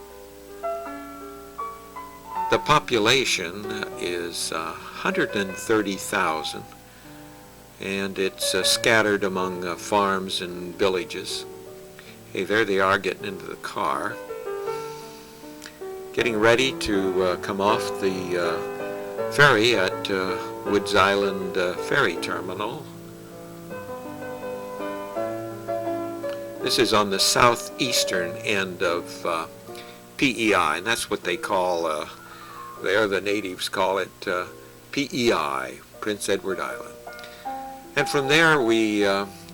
The population is 130,000, and it's scattered among farms and villages. Hey, there they are getting into the car, getting ready to come off the ferry at Woods Island Ferry Terminal. This is on the southeastern end of PEI, and that's what they call there, the natives call it PEI, Prince Edward Island. And from there we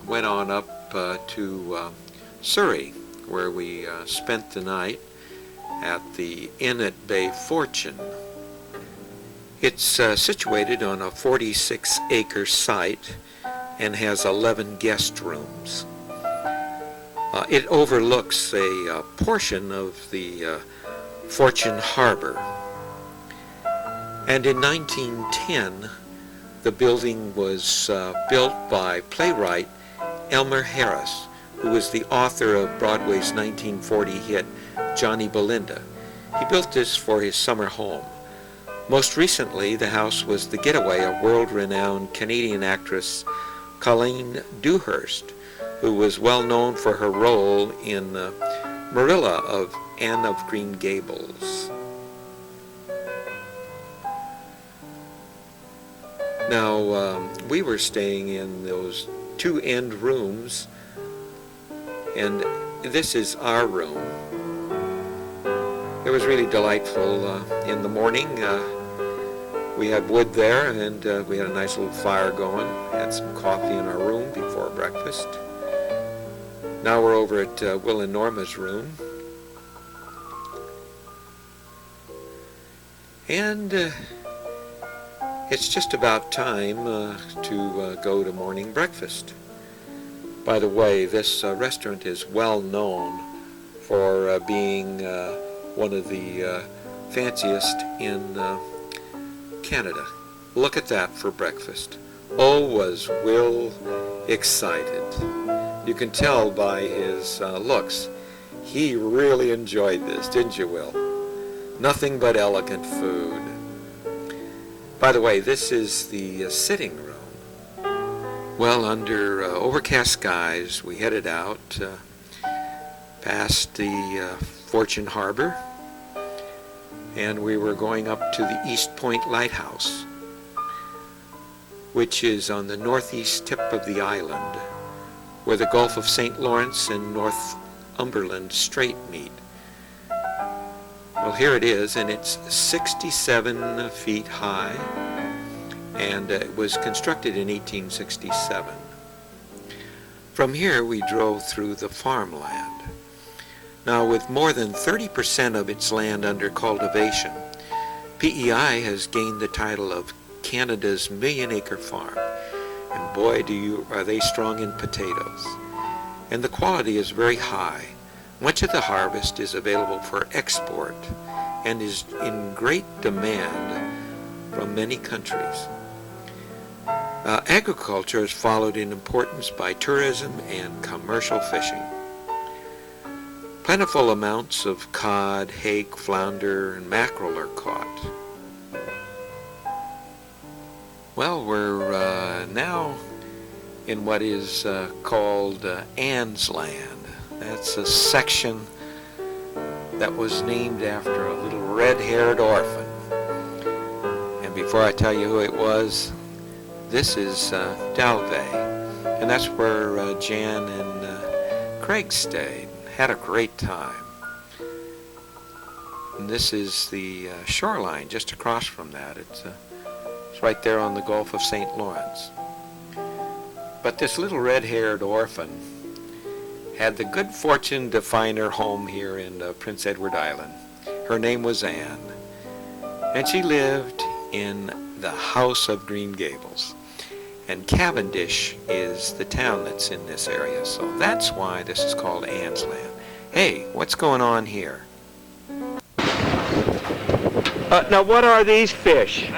went on up to Surrey, where we spent the night at the Inn at Bay Fortune. It's situated on a 46-acre site and has 11 guest rooms. It overlooks a portion of the Fortune Harbor. And in 1910, the building was built by playwright Elmer Harris, who was the author of Broadway's 1940 hit Johnny Belinda. He built this for his summer home. Most recently, the house was the getaway of world-renowned Canadian actress Colleen Dewhurst, who was well known for her role in Marilla of Anne of Green Gables. Now, we were staying in those two end rooms, and this is our room. It was really delightful. In the morning, we had wood there, and we had a nice little fire going, had some coffee in our room before breakfast. Now we're over at Will and Norma's room. And it's just about time to go to morning breakfast. By the way, this restaurant is well known for being one of the fanciest in Canada. Look at that for breakfast. Oh, was Will excited. You can tell by his looks. He really enjoyed this, didn't you, Will? Nothing but elegant food. By the way, this is the sitting room. Well, under overcast skies, we headed out past the Fortune Harbor, and we were going up to the East Point Lighthouse, which is on the northeast tip of the island, where the Gulf of St. Lawrence and Northumberland Strait meet. Well, here it is, and it's 67 feet high, and it was constructed in 1867. From here, we drove through the farmland. Now, with more than 30% of its land under cultivation, PEI has gained the title of Canada's million-acre farm. And boy, are they strong in potatoes. And the quality is very high. Much of the harvest is available for export and is in great demand from many countries. Agriculture is followed in importance by tourism and commercial fishing. Plentiful amounts of cod, hake, flounder, and mackerel are caught. Well, we're now in what is called Anne's Land. That's a section that was named after a little red-haired orphan. And before I tell you who it was, this is Dalveigh, and that's where Jan and Craig stayed. Had a great time. And this is the shoreline just across from that. It's right there on the Gulf of St. Lawrence. But this little red-haired orphan had the good fortune to find her home here in Prince Edward Island. Her Her name was Anne, and she lived in the House of Green Gables. And Cavendish is the town that's in this area, so that's why this is called Anne's Land. Hey, what's going on here? Now what are these fish?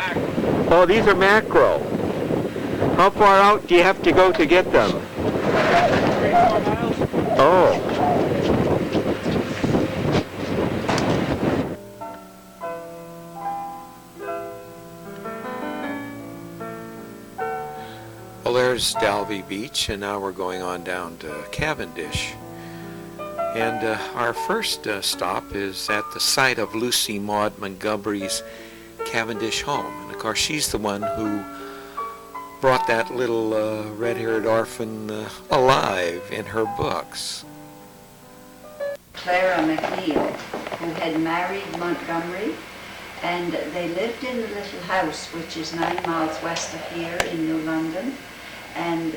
Oh, these are mackerel. How far out do you have to go to get them? Oh. Well, there's Dalby Beach, and now we're going on down to Cavendish. And our first stop is at the site of Lucy Maud Montgomery's Cavendish home. And of course, she's the one who brought that little red-haired orphan alive in her books. Clara McNeil, who had married Montgomery, and they lived in the little house which is 9 miles west of here in New London, and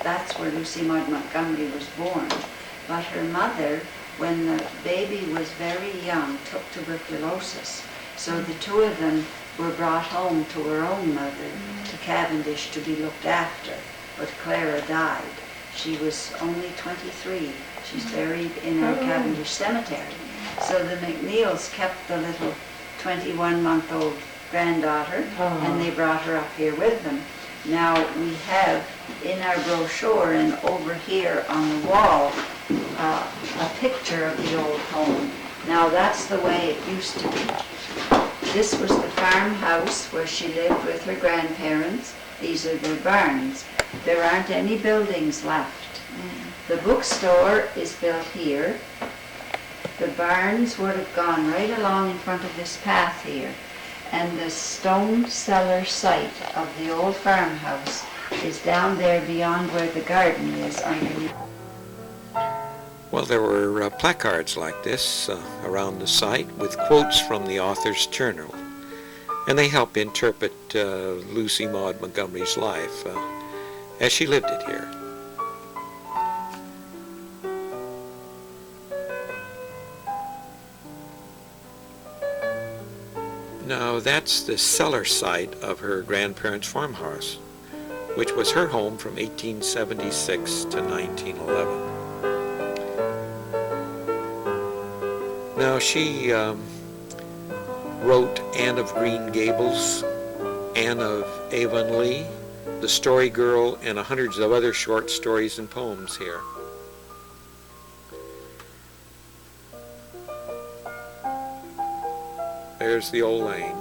that's where Lucy Maud Montgomery was born. But her mother, when the baby was very young, took tuberculosis. So the two of them were brought home to her own mother, to Cavendish, to be looked after. But Clara died. She was only 23. She's buried in our Cavendish cemetery. So the McNeils kept the little 21-month-old granddaughter, and they brought her up here with them. Now we have in our brochure and over here on the wall a picture of the old home. Now that's the way it used to be. This was the farmhouse where she lived with her grandparents. These are their barns. There aren't any buildings left. The bookstore is built here. The barns would have gone right along in front of this path here. And the stone cellar site of the old farmhouse is down there beyond where the garden is underneath. Well, there were placards like this around the site with quotes from the author's journal, and they help interpret Lucy Maud Montgomery's life as she lived it here. Now, that's the cellar site of her grandparents' farmhouse, which was her home from 1876 to 1911. Now, she wrote Anne of Green Gables, Anne of Avonlea, The Story Girl, and hundreds of other short stories and poems here. There's the old lane.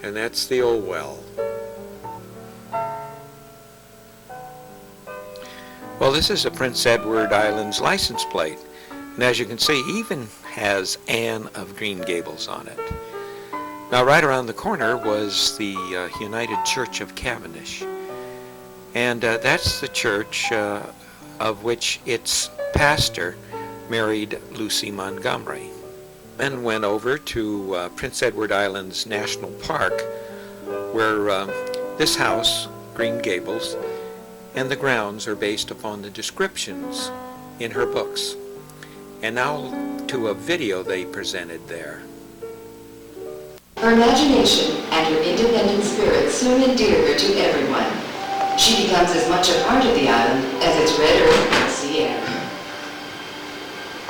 And that's the old well. Well, this is a Prince Edward Island's license plate. And as you can see, even has Anne of Green Gables on it. Now, right around the corner was the United Church of Cavendish. And that's the church of which its pastor married Lucy Montgomery. Then went over to Prince Edward Island's National Park, where this house, Green Gables, and the grounds are based upon the descriptions in her books. And now to a video they presented there. Her imagination and her independent spirit soon endear her to everyone. She becomes as much a part of the island as its red earth and sea air.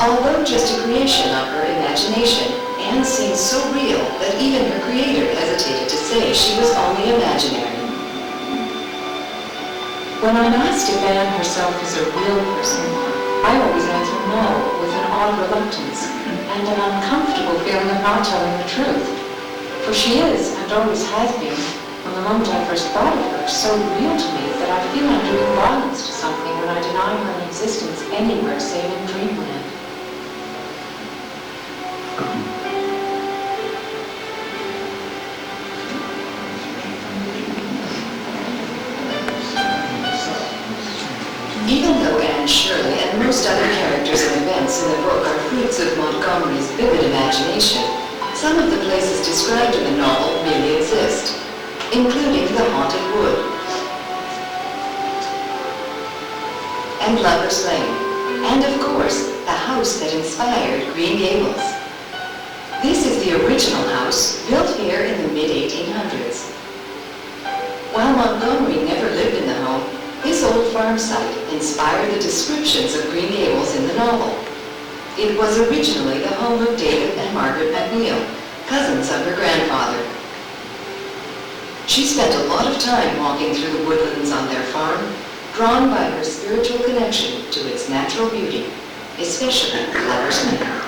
Although just a creation of her imagination, Anne seems so real that even her creator hesitated to say she was only imaginary. When I'm asked if Anne herself is a real person, I always answer no, with an odd reluctance and an uncomfortable feeling of not telling the truth. For she is, and always has been, from the moment I first thought of her, so real to me that I feel I'm doing violence to something when I deny her existence anywhere save in dreamland. Even though Anne Shirley and most other characters and events in the book are fruits of Montgomery's vivid imagination, Some of the places described in the novel really exist, including the Haunted Wood and Lover's Lane, and of course, the house that inspired Green Gables. This is the original house, built here in the mid-1800s. While Montgomery never lived in the home, this old farm site inspired the descriptions of Green Gables in the novel. It was originally the home of David and Margaret McNeil, cousins of her grandfather. She spent a lot of time walking through the woodlands on their farm, drawn by her spiritual connection to its natural beauty, especially Lover's Lane.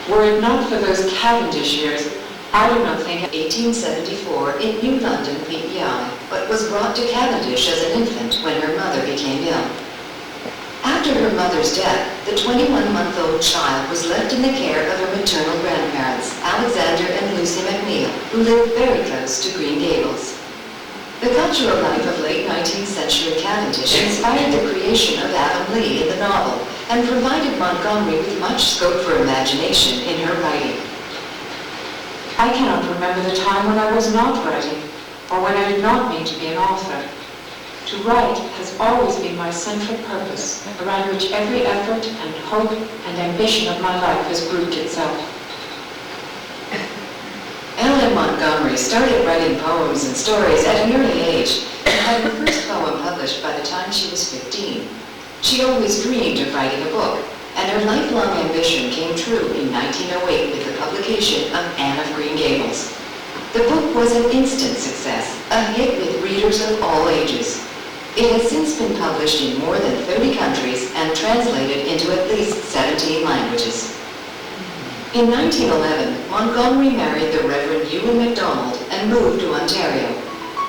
Were it not for those Cavendish years, I do not think 1874 in New London, PEI, but was brought to Cavendish as an infant when her mother became ill. After her mother's death, the 21-month-old child was left in the care of her maternal grandparents, Alexander and Lucy McNeil, who lived very close to Green Gables. The cultural life of late 19th century Cavendish inspired the creation of Avon Lea in the novel and provided Montgomery with much scope for imagination in her writing. I cannot remember the time when I was not writing, or when I did not mean to be an author. To write has always been my central purpose, around which every effort and hope and ambition of my life has grouped itself. L.M. Montgomery started writing poems and stories at an early age and had her first poem published by the time she was 15. She always dreamed of writing a book, and her lifelong ambition came true in 1908 with the publication of Anne of Green Gables. The book was an instant success, a hit with readers of all ages. It has since been published in more than 30 countries and translated into at least 17 languages. In 1911, Montgomery married the Reverend Ewan MacDonald and moved to Ontario.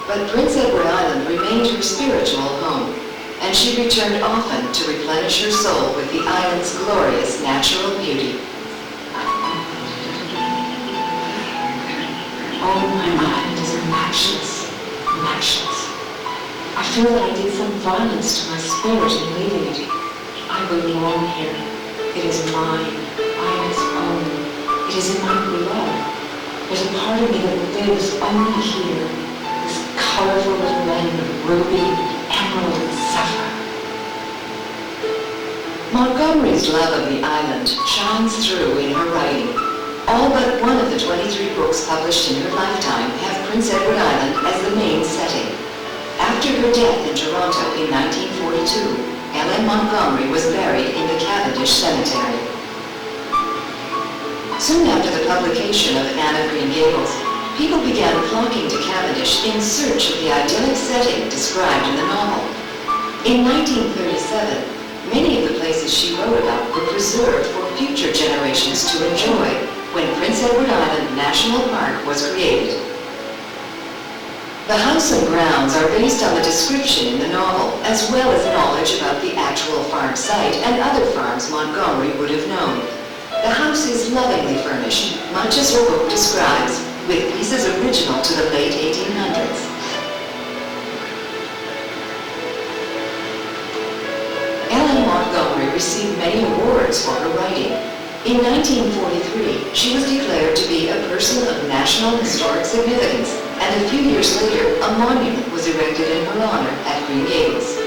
But Prince Edward Island remained her spiritual home, and she returned often to replenish her soul with the island's glorious natural beauty. Oh, my mind is matchless, matchless. I feel that I did some violence to my spirit in leaving it. I belong here. It is mine. I am its own. It is in my blood. There's a part of me that lives only here. This colorful little land of ruby, emerald, and sapphire. Montgomery's love of the island shines through in her writing. All but one of the 23 books published in her lifetime have Prince Edward Island as the main setting. After her death in Toronto in 1942, L.M. Montgomery was buried in the Cavendish Cemetery. Soon after the publication of Anne of Green Gables, people began flocking to Cavendish in search of the idyllic setting described in the novel. In 1937, many of the places she wrote about were preserved for future generations to enjoy when Prince Edward Island National Park was created. The house and grounds are based on the description in the novel, as well as knowledge about the actual farm site and other farms Montgomery would have known. The house is lovingly furnished, much as her book describes, with pieces original to the late 1800s. L.M. Montgomery received many awards for her writing. In 1943, she was declared to be a person of national historic significance, and a few years later, a monument was erected in her honor at Green Gables.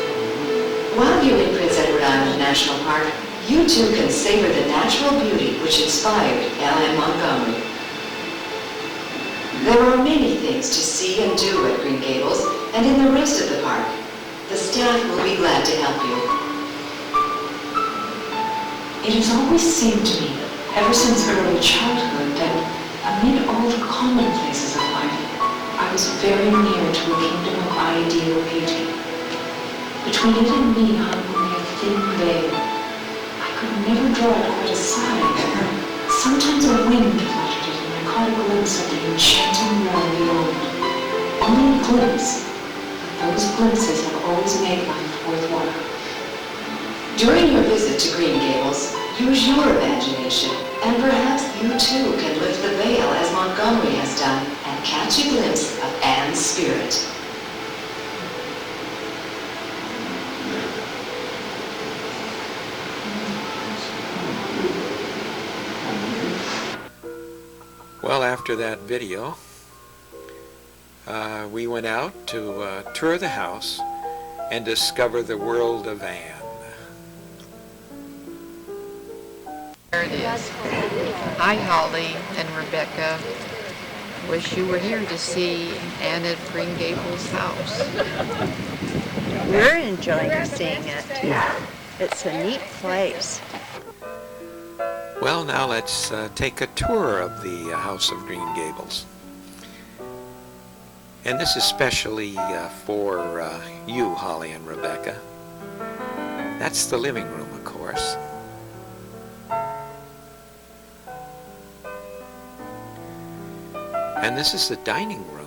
While viewing Prince Edward Island National Park, you too can savor the natural beauty which inspired L.M. Montgomery. There are many things to see and do at Green Gables and in the rest of the park. The staff will be glad to help you. It has always seemed to me, ever since early childhood, that amid all the commonplaces of life, I was very near to a kingdom of ideal beauty. Between it and me hung only a thin veil. I could never draw it quite aside. Sometimes a wind fluttered it, and I caught a glimpse of the enchanting realm beyond. Only a glimpse, but those glimpses have always made life worthwhile. During your visit to Green Gables, use your imagination, and perhaps you too can lift the veil as Montgomery has done and catch a glimpse of Anne's spirit. after that video, we went out to tour the house and discover the world of Anne. There it is. Hi, Holly and Rebecca. Wish you were here to see Anne at Green Gables house. We're enjoying seeing it. Yeah. It's a neat place. Well, now let's take a tour of the House of Green Gables. And this is especially for you, Holly and Rebecca. That's the living room, of course. And this is the dining room.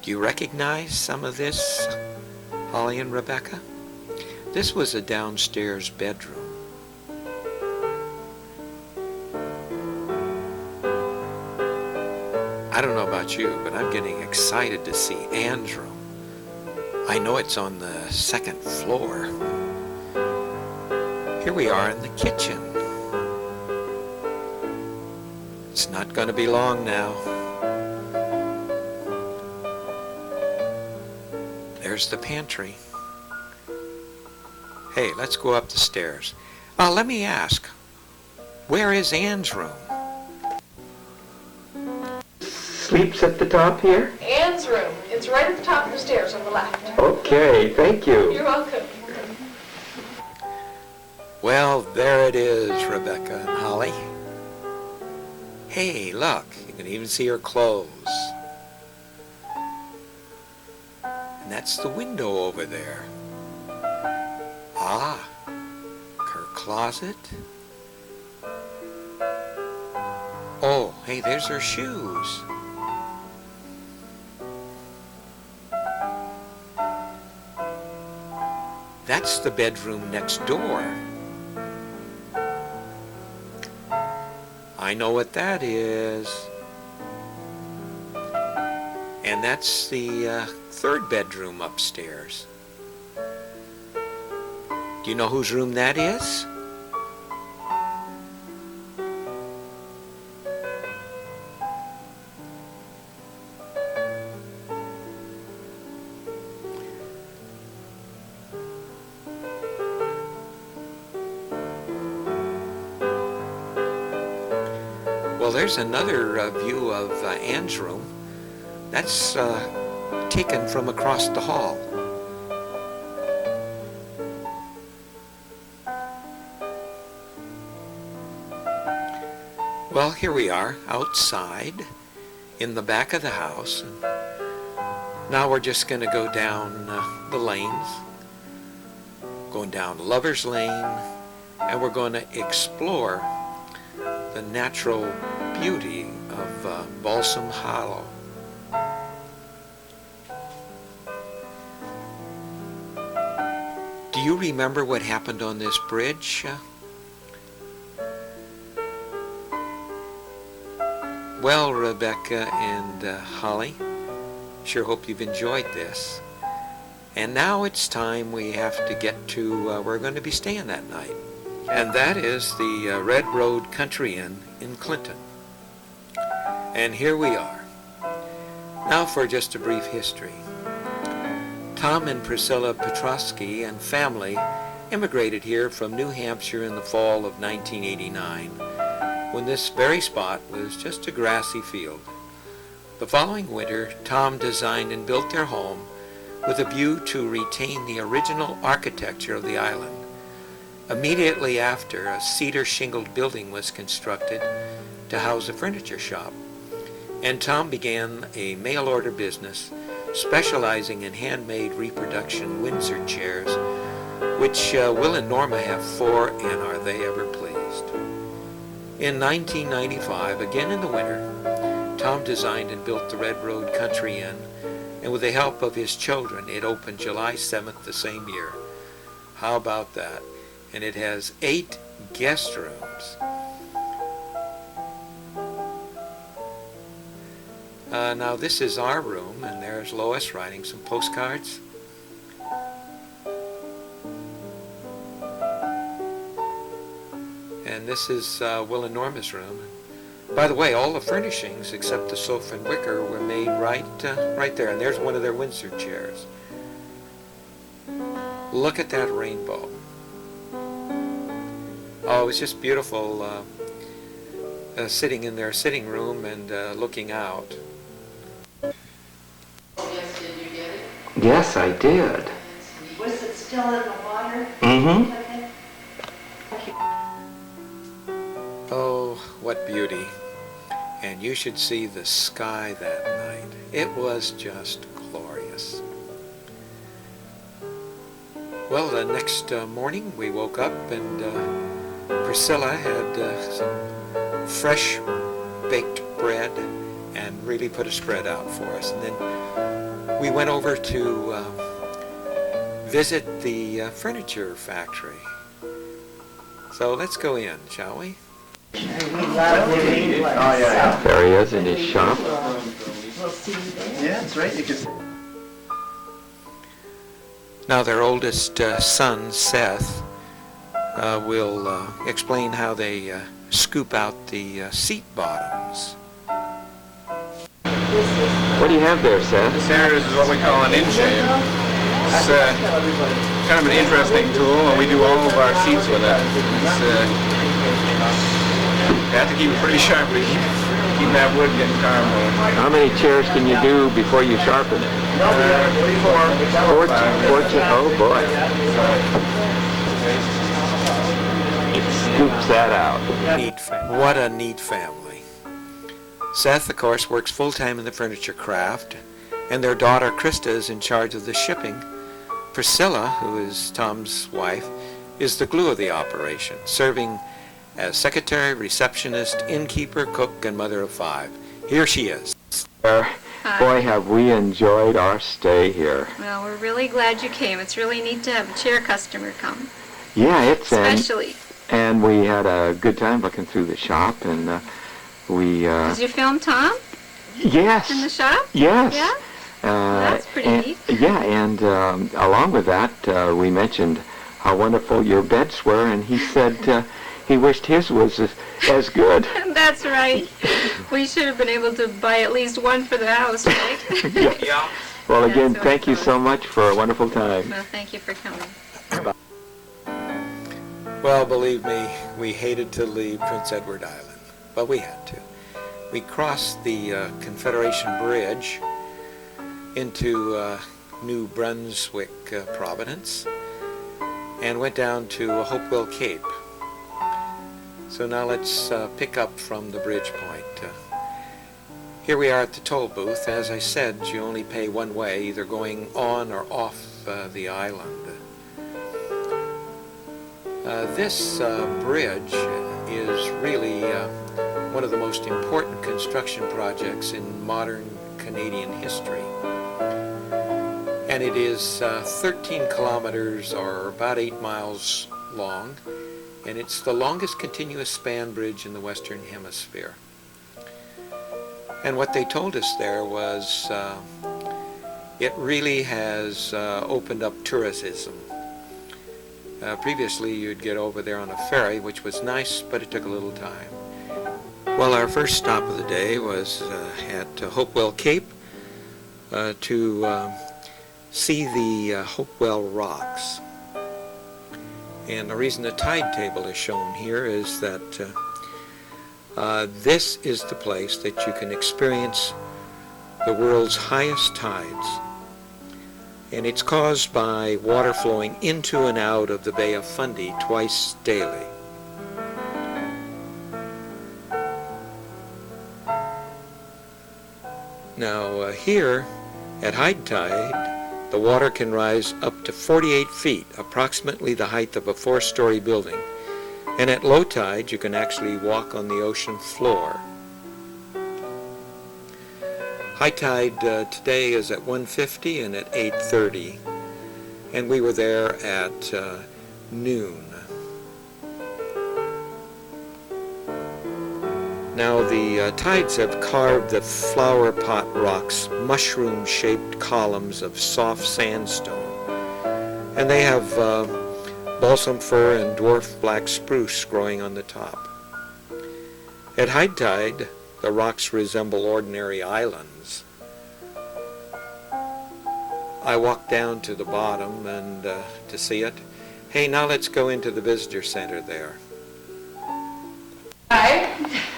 Do you recognize some of this, Holly and Rebecca? This was a downstairs bedroom. I don't know about you, but I'm getting excited to see Anne's room. I know it's on the second floor. Here we are in the kitchen. It's not going to be long now. There's the pantry. Hey, let's go up the stairs. Let me ask, where is Anne's room? Sleeps at the top here? Anne's room. It's right at the top of the stairs on the left. Okay, thank you. You're welcome. Well, there it is, Rebecca and Holly. Hey, look, you can even see her clothes. And that's the window over there. Ah, her closet. Oh, hey, there's her shoes. That's the bedroom next door. I know what that is. And that's the third bedroom upstairs. Do you know whose room that is? Well, there's another view of Anne's room. That's taken from across the hall. Well, here we are outside in the back of the house. And now we're just going to go down the lanes, going down Lover's Lane, and we're going to explore the natural beauty of Balsam Hollow. Do you remember what happened on this bridge? Well, Rebecca and Holly, sure hope you've enjoyed this. And now it's time we have to get to where we're going to be staying that night. And that is the Red Road Country Inn in Clinton. And here we are. Now for just a brief history. Tom and Priscilla Petrosky and family immigrated here from New Hampshire in the fall of 1989, when this very spot was just a grassy field. The following winter, Tom designed and built their home with a view to retain the original architecture of the island. Immediately after, a cedar shingled building was constructed to house a furniture shop, and Tom began a mail-order business specializing in handmade reproduction Windsor chairs, which Will and Norma have 4, and are they ever pleased. In 1995, again in the winter, Tom designed and built the Red Road Country Inn, and with the help of his children, it opened July 7th the same year. How about that? And it has 8 guest rooms. Now this is our room, and there's Lois writing some postcards. And this is Will and Norma's room. By the way, all the furnishings except the sofa and wicker were made right there. And there's one of their Windsor chairs. Look at that rainbow. Oh, it was just beautiful sitting in their sitting room and looking out. Yes, I did. Was it still in the water? Mm-hmm. Oh, what beauty. And you should see the sky that night. It was just glorious. Well, the next morning we woke up and Priscilla had some fresh baked bread and really put a spread out for us. And then we went over to visit the furniture factory. So let's go in, shall we? There he is in his shop. Yeah, that's right. You can. Now their oldest son, Seth, will explain how they scoop out the seat bottoms. What do you have there, Seth? This here is what we call an in-shave. It's kind of an interesting tool, and we do all of our seats with it. You have to keep it pretty sharp to keep that wood getting caramelized. How many chairs can you do before you sharpen it? Four. Oh boy. It scoops that out. What a neat family. Seth, of course, works full-time in the furniture craft, and their daughter Krista is in charge of the shipping. Priscilla, who is Tom's wife, is the glue of the operation, serving as secretary, receptionist, innkeeper, cook, and mother of 5. Here she is. Boy, have we enjoyed our stay here. Well, we're really glad you came. It's really neat to have a chair customer come. Yeah, it's Especially. And we had a good time looking through the shop, and we. Did you film Tom? Yes. In the shop? Yes. Yeah. That's pretty neat. Yeah, and along with that, we mentioned how wonderful your beds were, and he said he wished his was as good. That's right. We should have been able to buy at least one for the house, right? Yeah. Well, again, thank you so much for a wonderful time. Well, thank you for coming. Well, believe me, we hated to leave Prince Edward Island, but we had to. We crossed the Confederation Bridge into New Brunswick, Providence, and went down to Hopewell Cape. So now let's pick up from the bridge point. Here we are at the toll booth. As I said, you only pay one way, either going on or off the island. This bridge is really one of the most important construction projects in modern Canadian history. And it is 13 kilometers or about 8 miles long, and it's the longest continuous span bridge in the Western Hemisphere. And what they told us there was it really has opened up tourism. Previously you'd get over there on a ferry, which was nice, but it took a little time. Well, our first stop of the day was at Hopewell Cape to see the Hopewell Rocks. And the reason the tide table is shown here is that this is the place that you can experience the world's highest tides. And it's caused by water flowing into and out of the Bay of Fundy twice daily. Now here at high tide, the water can rise up to 48 feet, approximately the height of a 4-story building. And at low tide, you can actually walk on the ocean floor. High tide today is at 1:50 and at 8:30, and we were there at noon. Now the tides have carved the flower pot rocks, mushroom-shaped columns of soft sandstone, and they have balsam fir and dwarf black spruce growing on the top. At high tide, the rocks resemble ordinary islands. I walked down to the bottom and to see it. Hey, now let's go into the visitor center there. Hi.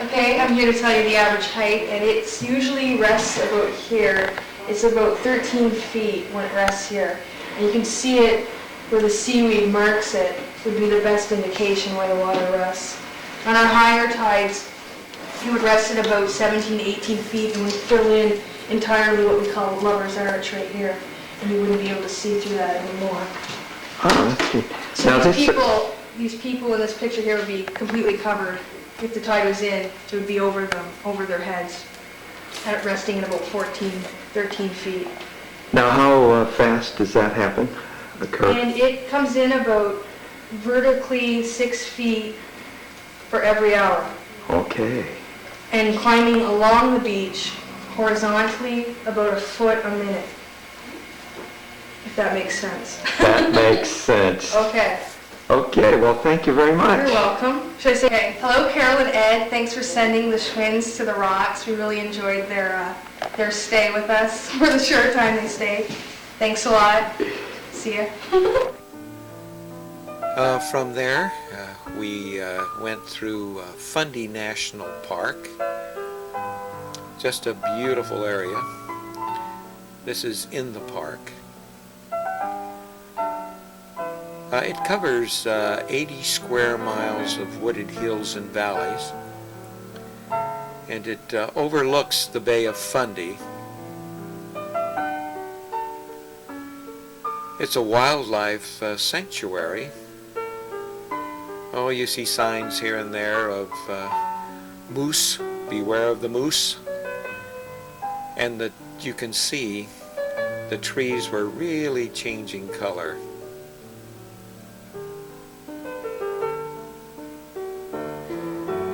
Okay, I'm here to tell you the average height, and it's usually rests about here. It's about 13 feet when it rests here. And you can see it where the seaweed marks it would be the best indication where the water rests. On our higher tides, it would rest at about 17, 18 feet, and we fill in entirely what we call Lover's Arch right here, and you wouldn't be able to see through that anymore. Oh, that's good. So Now these people in this picture here would be completely covered. If the tide was in, it would be over them, over their heads, at resting at about 14, 13 feet. Now, how fast does that occur? And it comes in about vertically 6 feet for every hour. Okay. And climbing along the beach horizontally about a foot a minute. If that makes sense. That makes sense. Okay. Okay, well, thank you very much. You're welcome. Should I say, okay. Hello, Carol and Ed. Thanks for sending the Schwinns to the rocks. We really enjoyed their stay with us for the short time they stayed. Thanks a lot. See ya. From there, we went through Fundy National Park. Just a beautiful area. This is in the park. It covers 80 square miles of wooded hills and valleys, and it overlooks the Bay of Fundy. It's a wildlife sanctuary. Oh, you see signs here and there of moose, beware of the moose, and that you can see the trees were really changing color.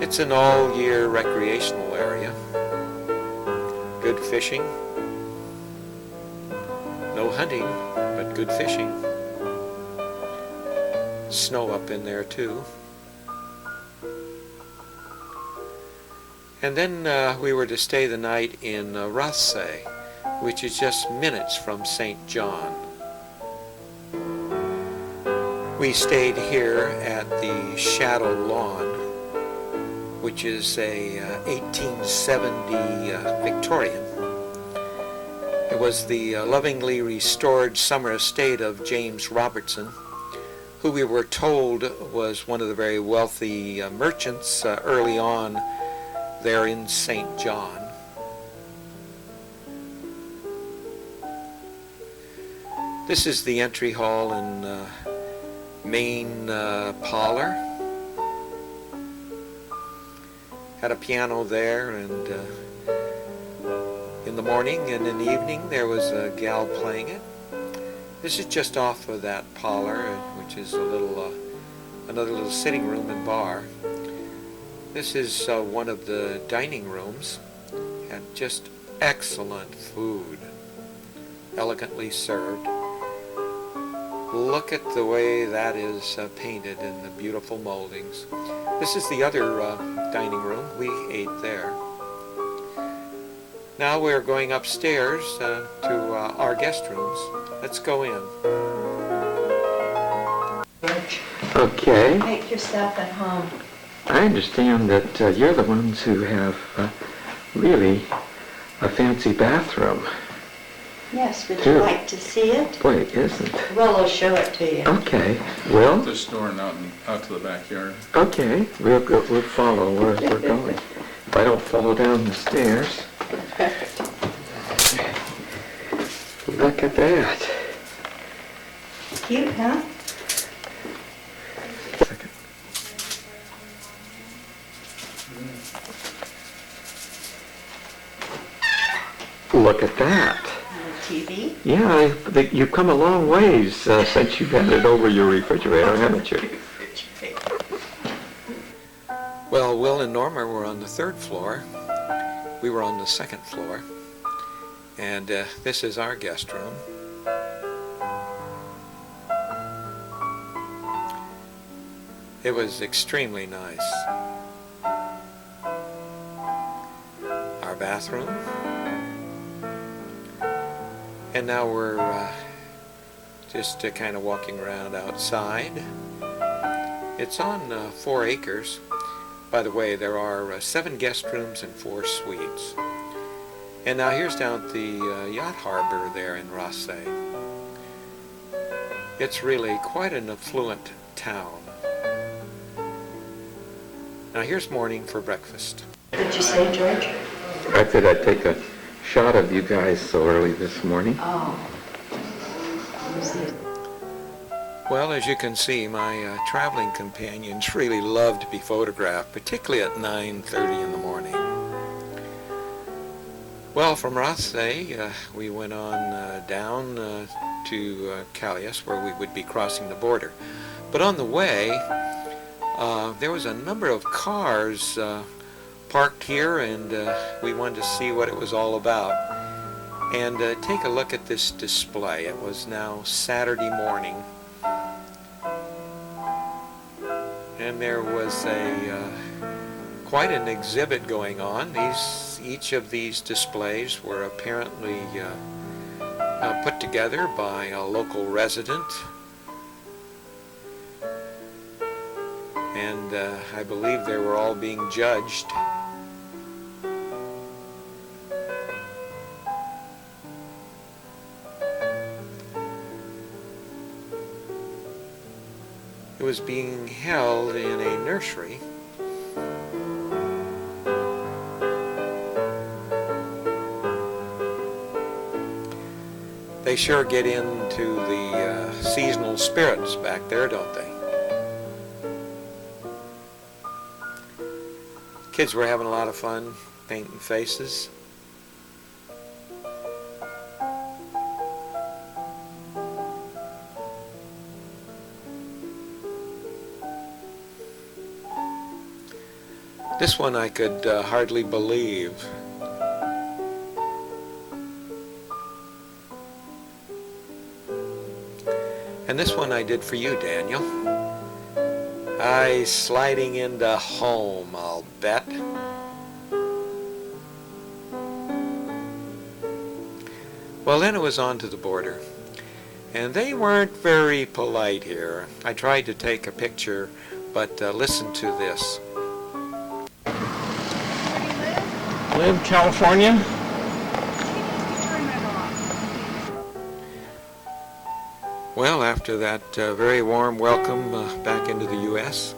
It's an all-year recreational area. Good fishing. No hunting, but good fishing. Snow up in there too. And then we were to stay the night in Rothsay, which is just minutes from St. John. We stayed here at the Shadow Lawn, which is a 1870 Victorian. It was the lovingly restored summer estate of James Robertson, who we were told was one of the very wealthy merchants early on there in St. John. This is the entry hall and main parlor. Had a piano there, and in the morning and in the evening there was a gal playing it. This is just off of that parlor, which is another little sitting room and bar. This is one of the dining rooms, and just excellent food, elegantly served. Look at the way that is painted in the beautiful moldings. This is the other dining room. We ate there. Now we're going upstairs to our guest rooms. Let's go in. Okay. Make your stuff at home. I understand that you're the ones who have really a fancy bathroom. Yes, would Sure. you like to see it? Boy, it isn't. Well, we'll show it to you. Okay, well, They're storing out to the backyard. okay, we'll follow where we're going. If I don't fall down the stairs. Look at that. Cute, huh? Look at that. TV? Yeah, you've come a long ways since you've had it over your refrigerator, haven't you? Well, Will and Norma were on the 3rd floor. We were on the 2nd floor. And this is our guest room. It was extremely nice. Our bathroom. And now we're just kind of walking around outside. It's on 4 acres. By the way, there are 7 guest rooms and 4 suites. And now here's down at the yacht harbor there in Rothsay. It's really quite an affluent town. Now here's morning for breakfast. What did you say, George? I said I'd take a shot of you guys so early this morning. Oh. Well, as you can see, my traveling companions really love to be photographed, particularly at 9:30 in the morning. Well, from Rothsay, we went on down to Callias, where we would be crossing the border. But on the way, there was a number of cars parked here, and we wanted to see what it was all about. And take a look at this display. It was now Saturday morning. And there was quite an exhibit going on. Each of these displays were apparently put together by a local resident. And I believe they were all being judged. It was being held in a nursery. They sure get into the seasonal spirits back there, don't they? Kids were having a lot of fun painting faces. This one I could hardly believe. And this one I did for you, Daniel. Sliding into home, I'll bet. Well, then it was on to the border. And they weren't very polite here. I tried to take a picture, but listen to this. Live, California? Well, after that very warm welcome back into the U.S.,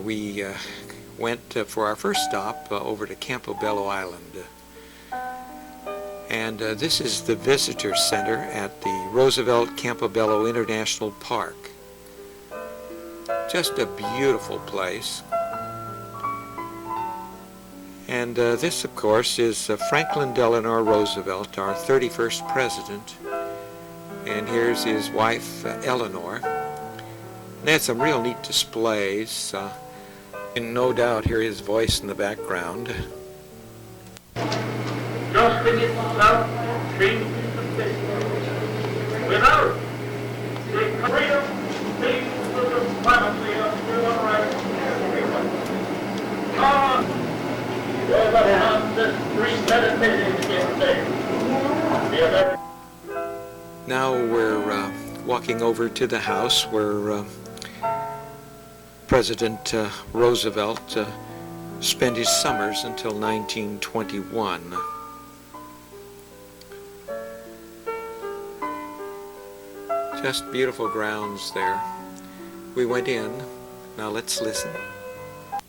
we went for our first stop over to Campobello Island. And this is the visitor center at the Roosevelt Campobello International Park. Just a beautiful place. And this, of course, is Franklin Delano Roosevelt, our 31st president. And here's his wife, Eleanor. And they had some real neat displays. And no doubt hear his voice in the background. Just beneath South Street without the freedom, peace, and the primacy of human rights will the hand this premeditated day. Now we're walking over to the house where President Roosevelt spent his summers until 1921. Just beautiful grounds there. We went in. Now let's listen.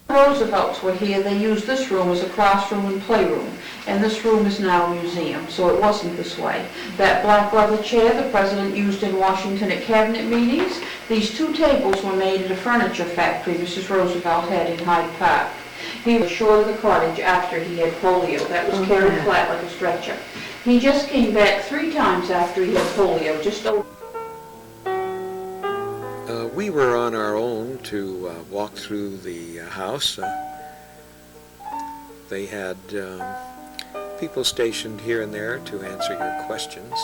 Roosevelts were here. They used this room as a classroom and playroom, and this room is now a museum, so it wasn't this way. That black leather chair the President used in Washington at cabinet meetings, these 2 tables were made at a furniture factory Mrs. Roosevelt had in Hyde Park. He was short of the cottage after he had polio. That was carried flat like a stretcher. He just came back 3 times after he had polio, just over. we were on our own to walk through the house. They had people stationed here and there to answer your questions.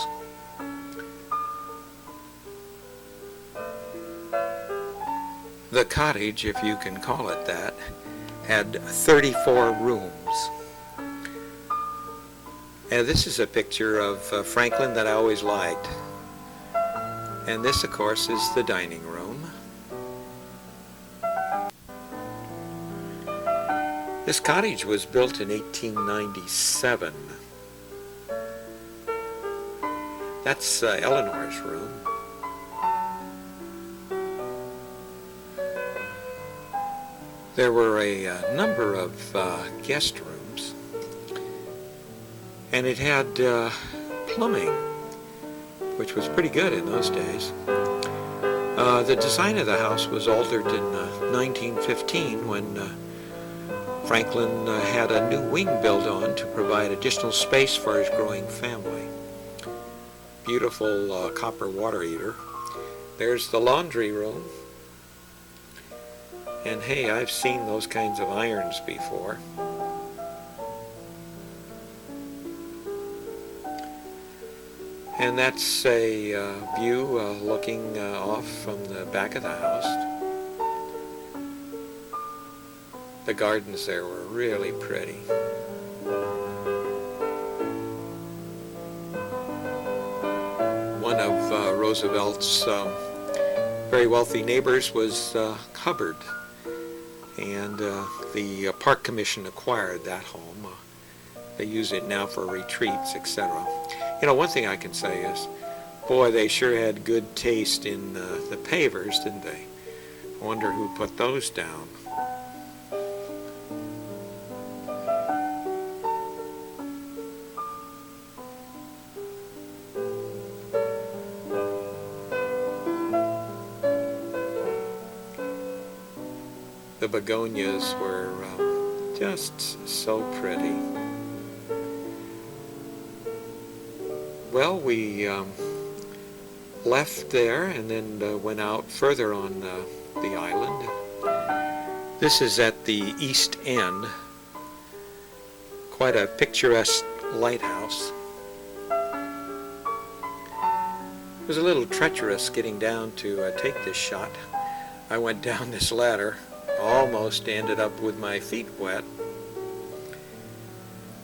The cottage, if you can call it that, had 34 rooms. And this is a picture of Franklin that I always liked. And this, of course, is the dining room. This cottage was built in 1897. That's Eleanor's room. There were a number of guest rooms, and it had plumbing, which was pretty good in those days. The design of the house was altered in 1915 when Franklin had a new wing built on to provide additional space for his growing family. Beautiful copper water heater. There's the laundry room. And hey, I've seen those kinds of irons before. And that's a view looking off from the back of the house. The gardens there were really pretty. One of Roosevelt's very wealthy neighbors was Hubbard. And the Park Commission acquired that home. They use it now for retreats, etc. You know, one thing I can say is, boy, they sure had good taste in the pavers, didn't they? I wonder who put those down. The begonias were just so pretty. Well, we left there and then went out further on the island. This is at the east end. Quite a picturesque lighthouse. It was a little treacherous getting down to take this shot. I went down this ladder. Almost ended up with my feet wet.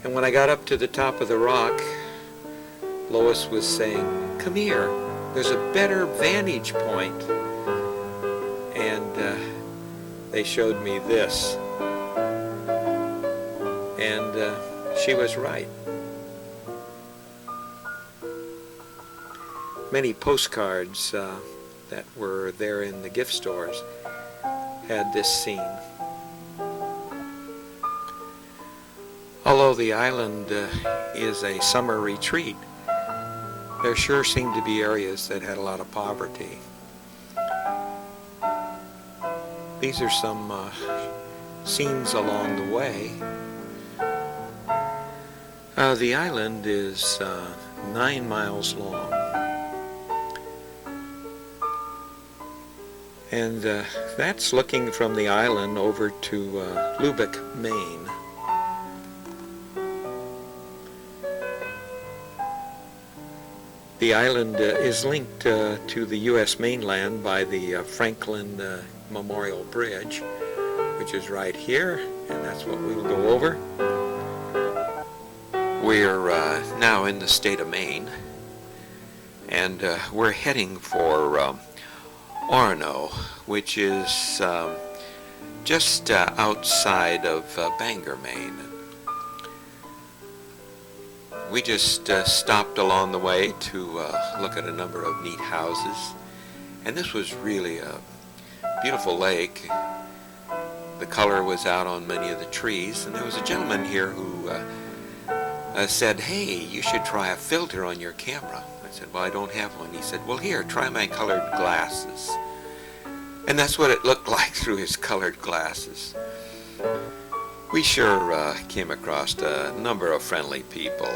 And when I got up to the top of the rock, Lois was saying, "Come here, there's a better vantage point." And they showed me this. And she was right. Many postcards that were there in the gift stores had this scene. Although the island is a summer retreat, there sure seemed to be areas that had a lot of poverty. These are some scenes along the way. The island is 9 miles long. And that's looking from the island over to Lubec, Maine. The island is linked to the U.S. mainland by the Franklin Memorial Bridge, which is right here, and that's what we'll go over. We're now in the state of Maine, and we're heading for Orono, which is just outside of Bangor, Maine. We just stopped along the way to look at a number of neat houses, and this was really a beautiful lake. The color was out on many of the trees, and there was a gentleman here who said, "Hey, you should try a filter on your camera." I said, "Well, I don't have one." He said, "Well, here, try my colored glasses." And that's what it looked like through his colored glasses. We sure came across a number of friendly people,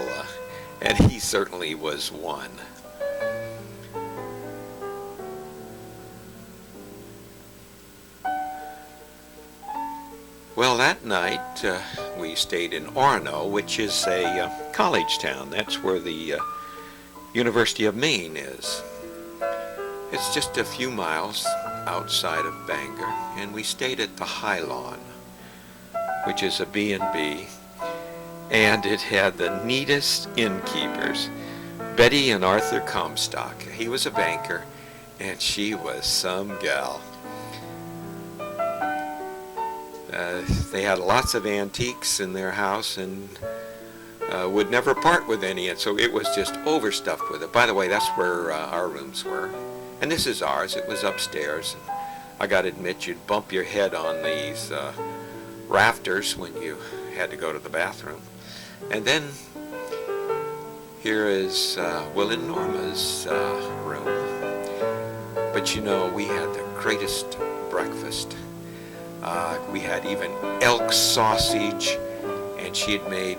and he certainly was one. Well, that night we stayed in Orono, which is a college town. That's where the University of Maine is. It's just a few miles outside of Bangor, and we stayed at the High Lawn, which is a B&B, and it had the neatest innkeepers. Betty and Arthur Comstock. He was a banker, and she was some gal. They had lots of antiques in their house and would never part with any, and so it was just overstuffed with it. By the way, that's where our rooms were. And this is ours. It was upstairs. And I got to admit, you'd bump your head on these rafters when you had to go to the bathroom. And then here is Will and Norma's room. But you know, we had the greatest breakfast. We had even elk sausage, and she had made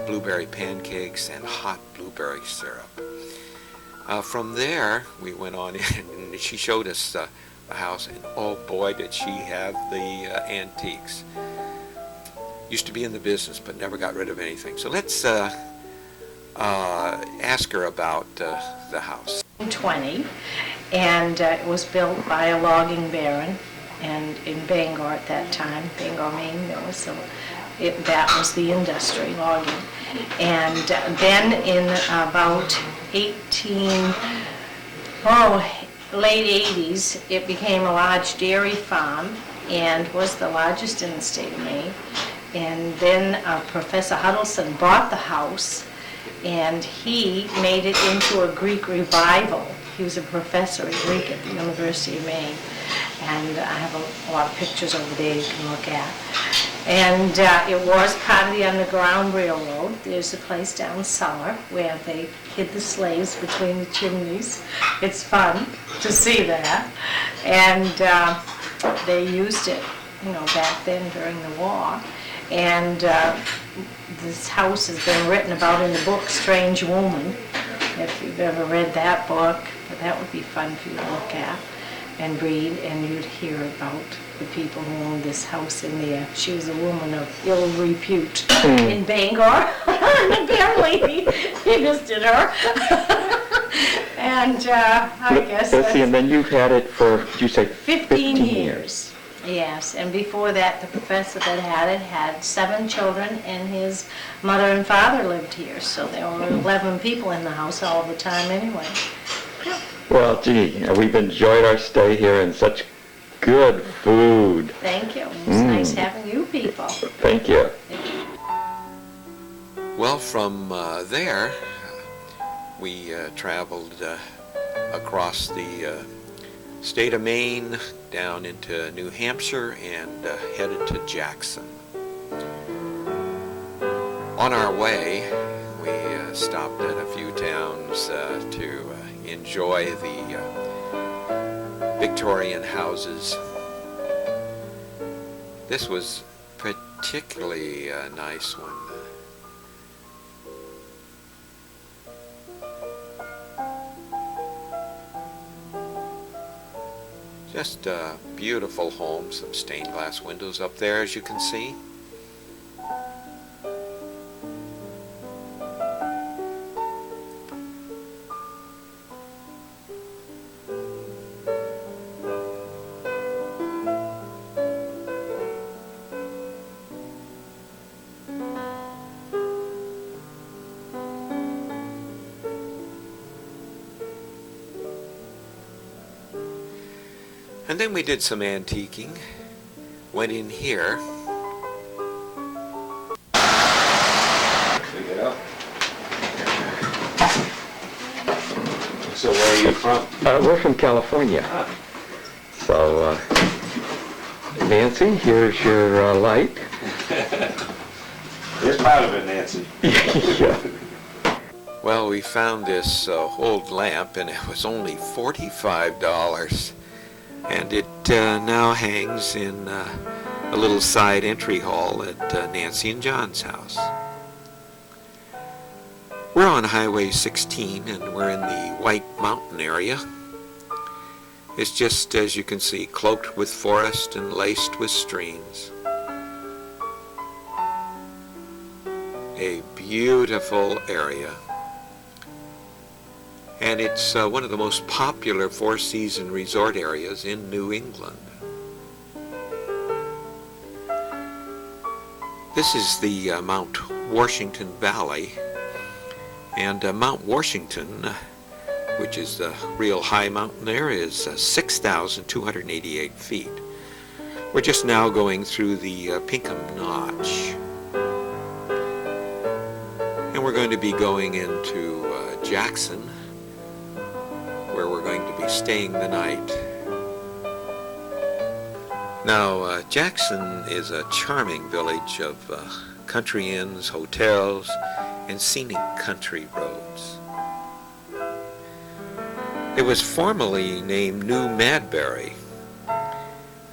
blueberry pancakes and hot blueberry syrup. From there, we went on in, and she showed us the house, and oh boy, did she have the antiques. Used to be in the business, but never got rid of anything. So let's ask her about the house. 1920, and it was built by a logging baron, and in Bangor at that time, Bangor, Maine, that was the industry, logging. And then in about late 80s, it became a large dairy farm and was the largest in the state of Maine. And then Professor Huddleston bought the house, and he made it into a Greek revival. He was a professor of Greek at the University of Maine. And I have a lot of pictures over there you can look at. And it was part of the Underground Railroad. There's a place down cellar where they hid the slaves between the chimneys. It's fun to see that. And they used it, back then during the war. And this house has been written about in the book Strange Woman, if you've ever read that book. But that would be fun for you to look at and read, and you'd hear about the people who owned this house in there. She was a woman of ill repute in Bangor, and apparently he visited her. And I guess let's see, and then you've had it for, did you say 15 years? Yes, and before that, the professor that had it had 7 children, and his mother and father lived here, so there were 11 people in the house all the time anyway. Well, gee, we've enjoyed our stay here and such good food. Thank you. It was nice having you people. Thank you. Well, from there, we traveled across the state of Maine, down into New Hampshire, and headed to Jackson. On our way, we stopped at a few towns to enjoy the Victorian houses. This was particularly a nice one. Just a beautiful home, some stained glass windows up there, as you can see. And then we did some antiquing, went in here. So where are you from? We're from California. So, Nancy, here's your light. Here's part of it, Nancy. Yeah. Well, we found this old lamp, and it was only $45. And it now hangs in a little side entry hall at Nancy and John's house. We're on Highway 16, and we're in the White Mountain area. It's just, as you can see, cloaked with forest and laced with streams. a beautiful area. And it's one of the most popular four-season resort areas in New England. This is the Mount Washington Valley, and Mount Washington, which is the real high mountain there, is 6,288 feet. We're just now going through the Pinkham Notch, and we're going to be going into Jackson, where we're going to be staying the night. Now, Jackson is a charming village of country inns, hotels, and scenic country roads. It was formerly named New Madbury,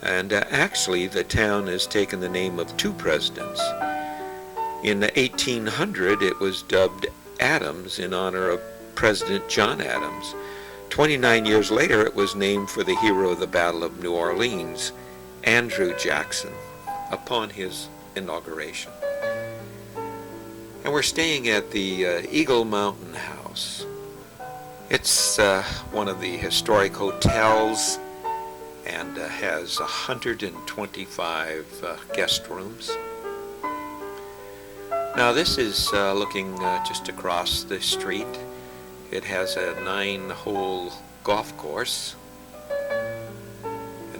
and actually the town has taken the name of two presidents. In 1800, it was dubbed Adams in honor of President John Adams. 29 years later, it was named for the hero of the Battle of New Orleans, Andrew Jackson, upon his inauguration. And we're staying at the Eagle Mountain House. It's one of the historic hotels and has 125 guest rooms. Now this is looking just across the street. It has a 9-hole golf course.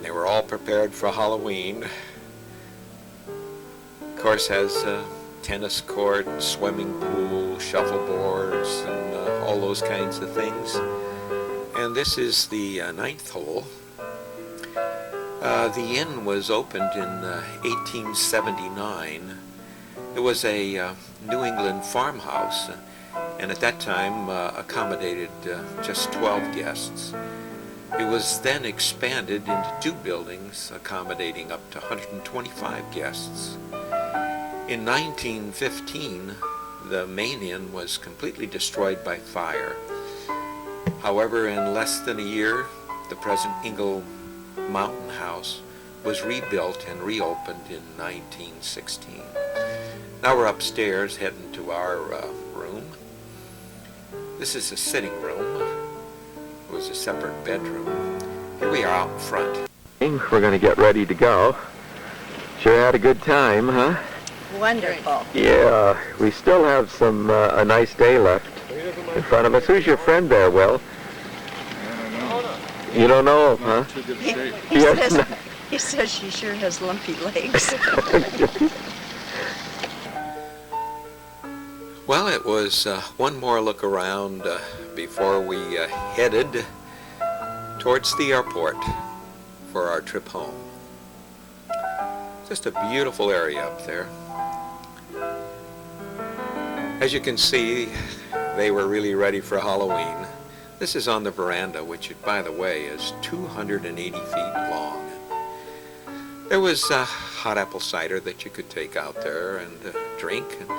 They were all prepared for Halloween. Of course, has a tennis court, swimming pool, shuffleboards, and all those kinds of things. And this is the 9th hole. The inn was opened in 1879. It was a New England farmhouse, and at that time accommodated just 12 guests. It was then expanded into 2 buildings, accommodating up to 125 guests. In 1915, the main inn was completely destroyed by fire. However, in less than a year, the present Eagle Mountain House was rebuilt and reopened in 1916. Now we're upstairs heading to our room. This is a sitting room. It was a separate bedroom. Here we are out in front. We're going to get ready to go. Sure had a good time, huh? Wonderful. Yeah, we still have some a nice day left in front of us. Who's your friend there, Will? You don't know him, huh? He says she sure has lumpy legs. Well, it was one more look around before we headed towards the airport for our trip home. Just a beautiful area up there. As you can see, they were really ready for Halloween. This is on the veranda, which, by the way, is 280 feet long. There was hot apple cider that you could take out there and drink and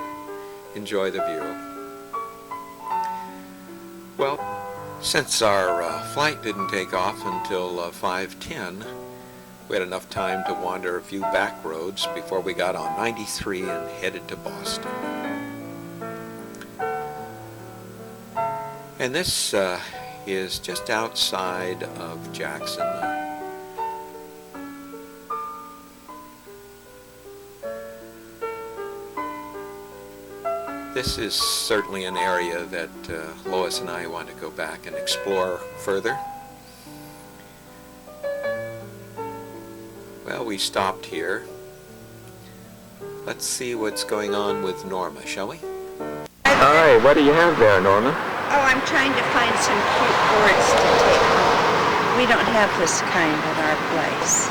enjoy the view. Well, since our flight didn't take off until 5:10, we had enough time to wander a few back roads before we got on 93 and headed to Boston. And this is just outside of Jackson. This is certainly an area that Lois and I want to go back and explore further. Well, we stopped here. Let's see what's going on with Norma, shall we? All right, what do you have there, Norma? Oh, I'm trying to find some cute boards to take home. We don't have this kind at our place.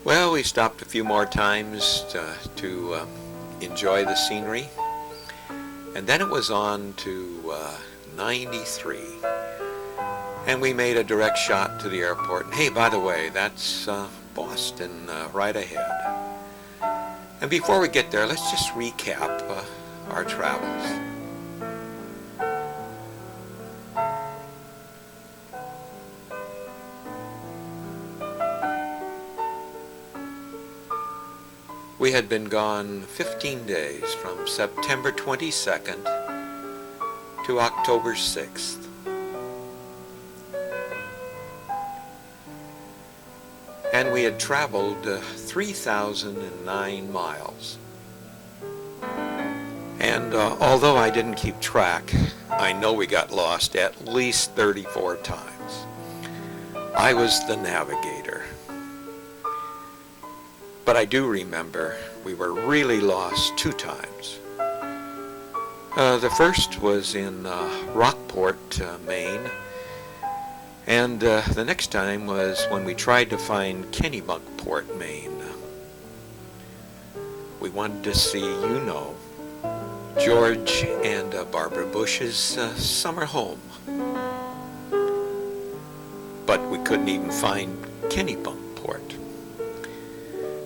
Well, we stopped a few more times to enjoy the scenery, and then it was on to 93, and we made a direct shot to the airport. And hey, by the way, that's Boston right ahead. And before we get there, let's just recap our travels. We had been gone 15 days from September 22nd to October 6th. And we had traveled 3,009 miles. And although I didn't keep track, I know we got lost at least 34 times. I was the navigator. But I do remember we were really lost 2 times. The first was in Rockport, Maine, and the next time was when we tried to find Kennebunkport, Maine. We wanted to see, you know, George and Barbara Bush's summer home. But we couldn't even find Kennebunkport.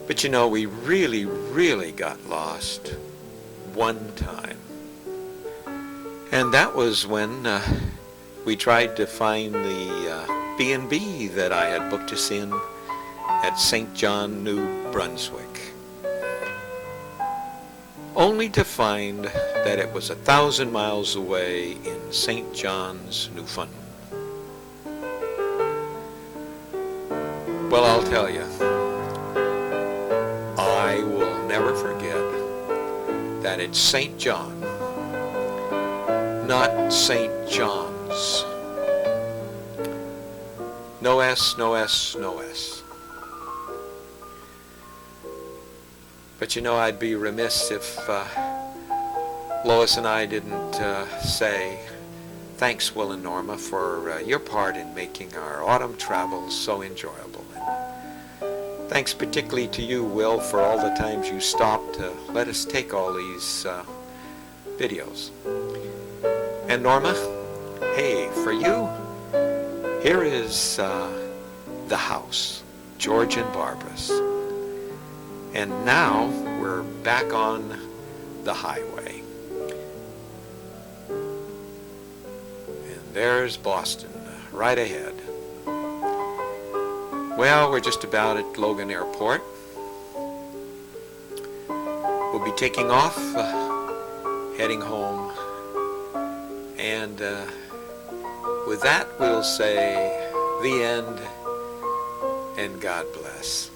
But you know, we really, really got lost one time. And that was when we tried to find the B&B that I had booked us in at St. John, New Brunswick. Only to find that it was 1,000 miles away in St. John's, Newfoundland. Well, I'll tell you, I will never forget that it's St. John, not St. John's. No S, no S, no S. But you know, I'd be remiss if Lois and I didn't say thanks, Will and Norma, for your part in making our autumn travels so enjoyable. And thanks particularly to you, Will, for all the times you stopped to let us take all these videos. And Norma, hey, for you, here is the house, George and Barbara's. And now we're back on the highway. And there's Boston right ahead. Well, we're just about at Logan Airport. We'll be taking off, heading home. And with that, we'll say the end and God bless.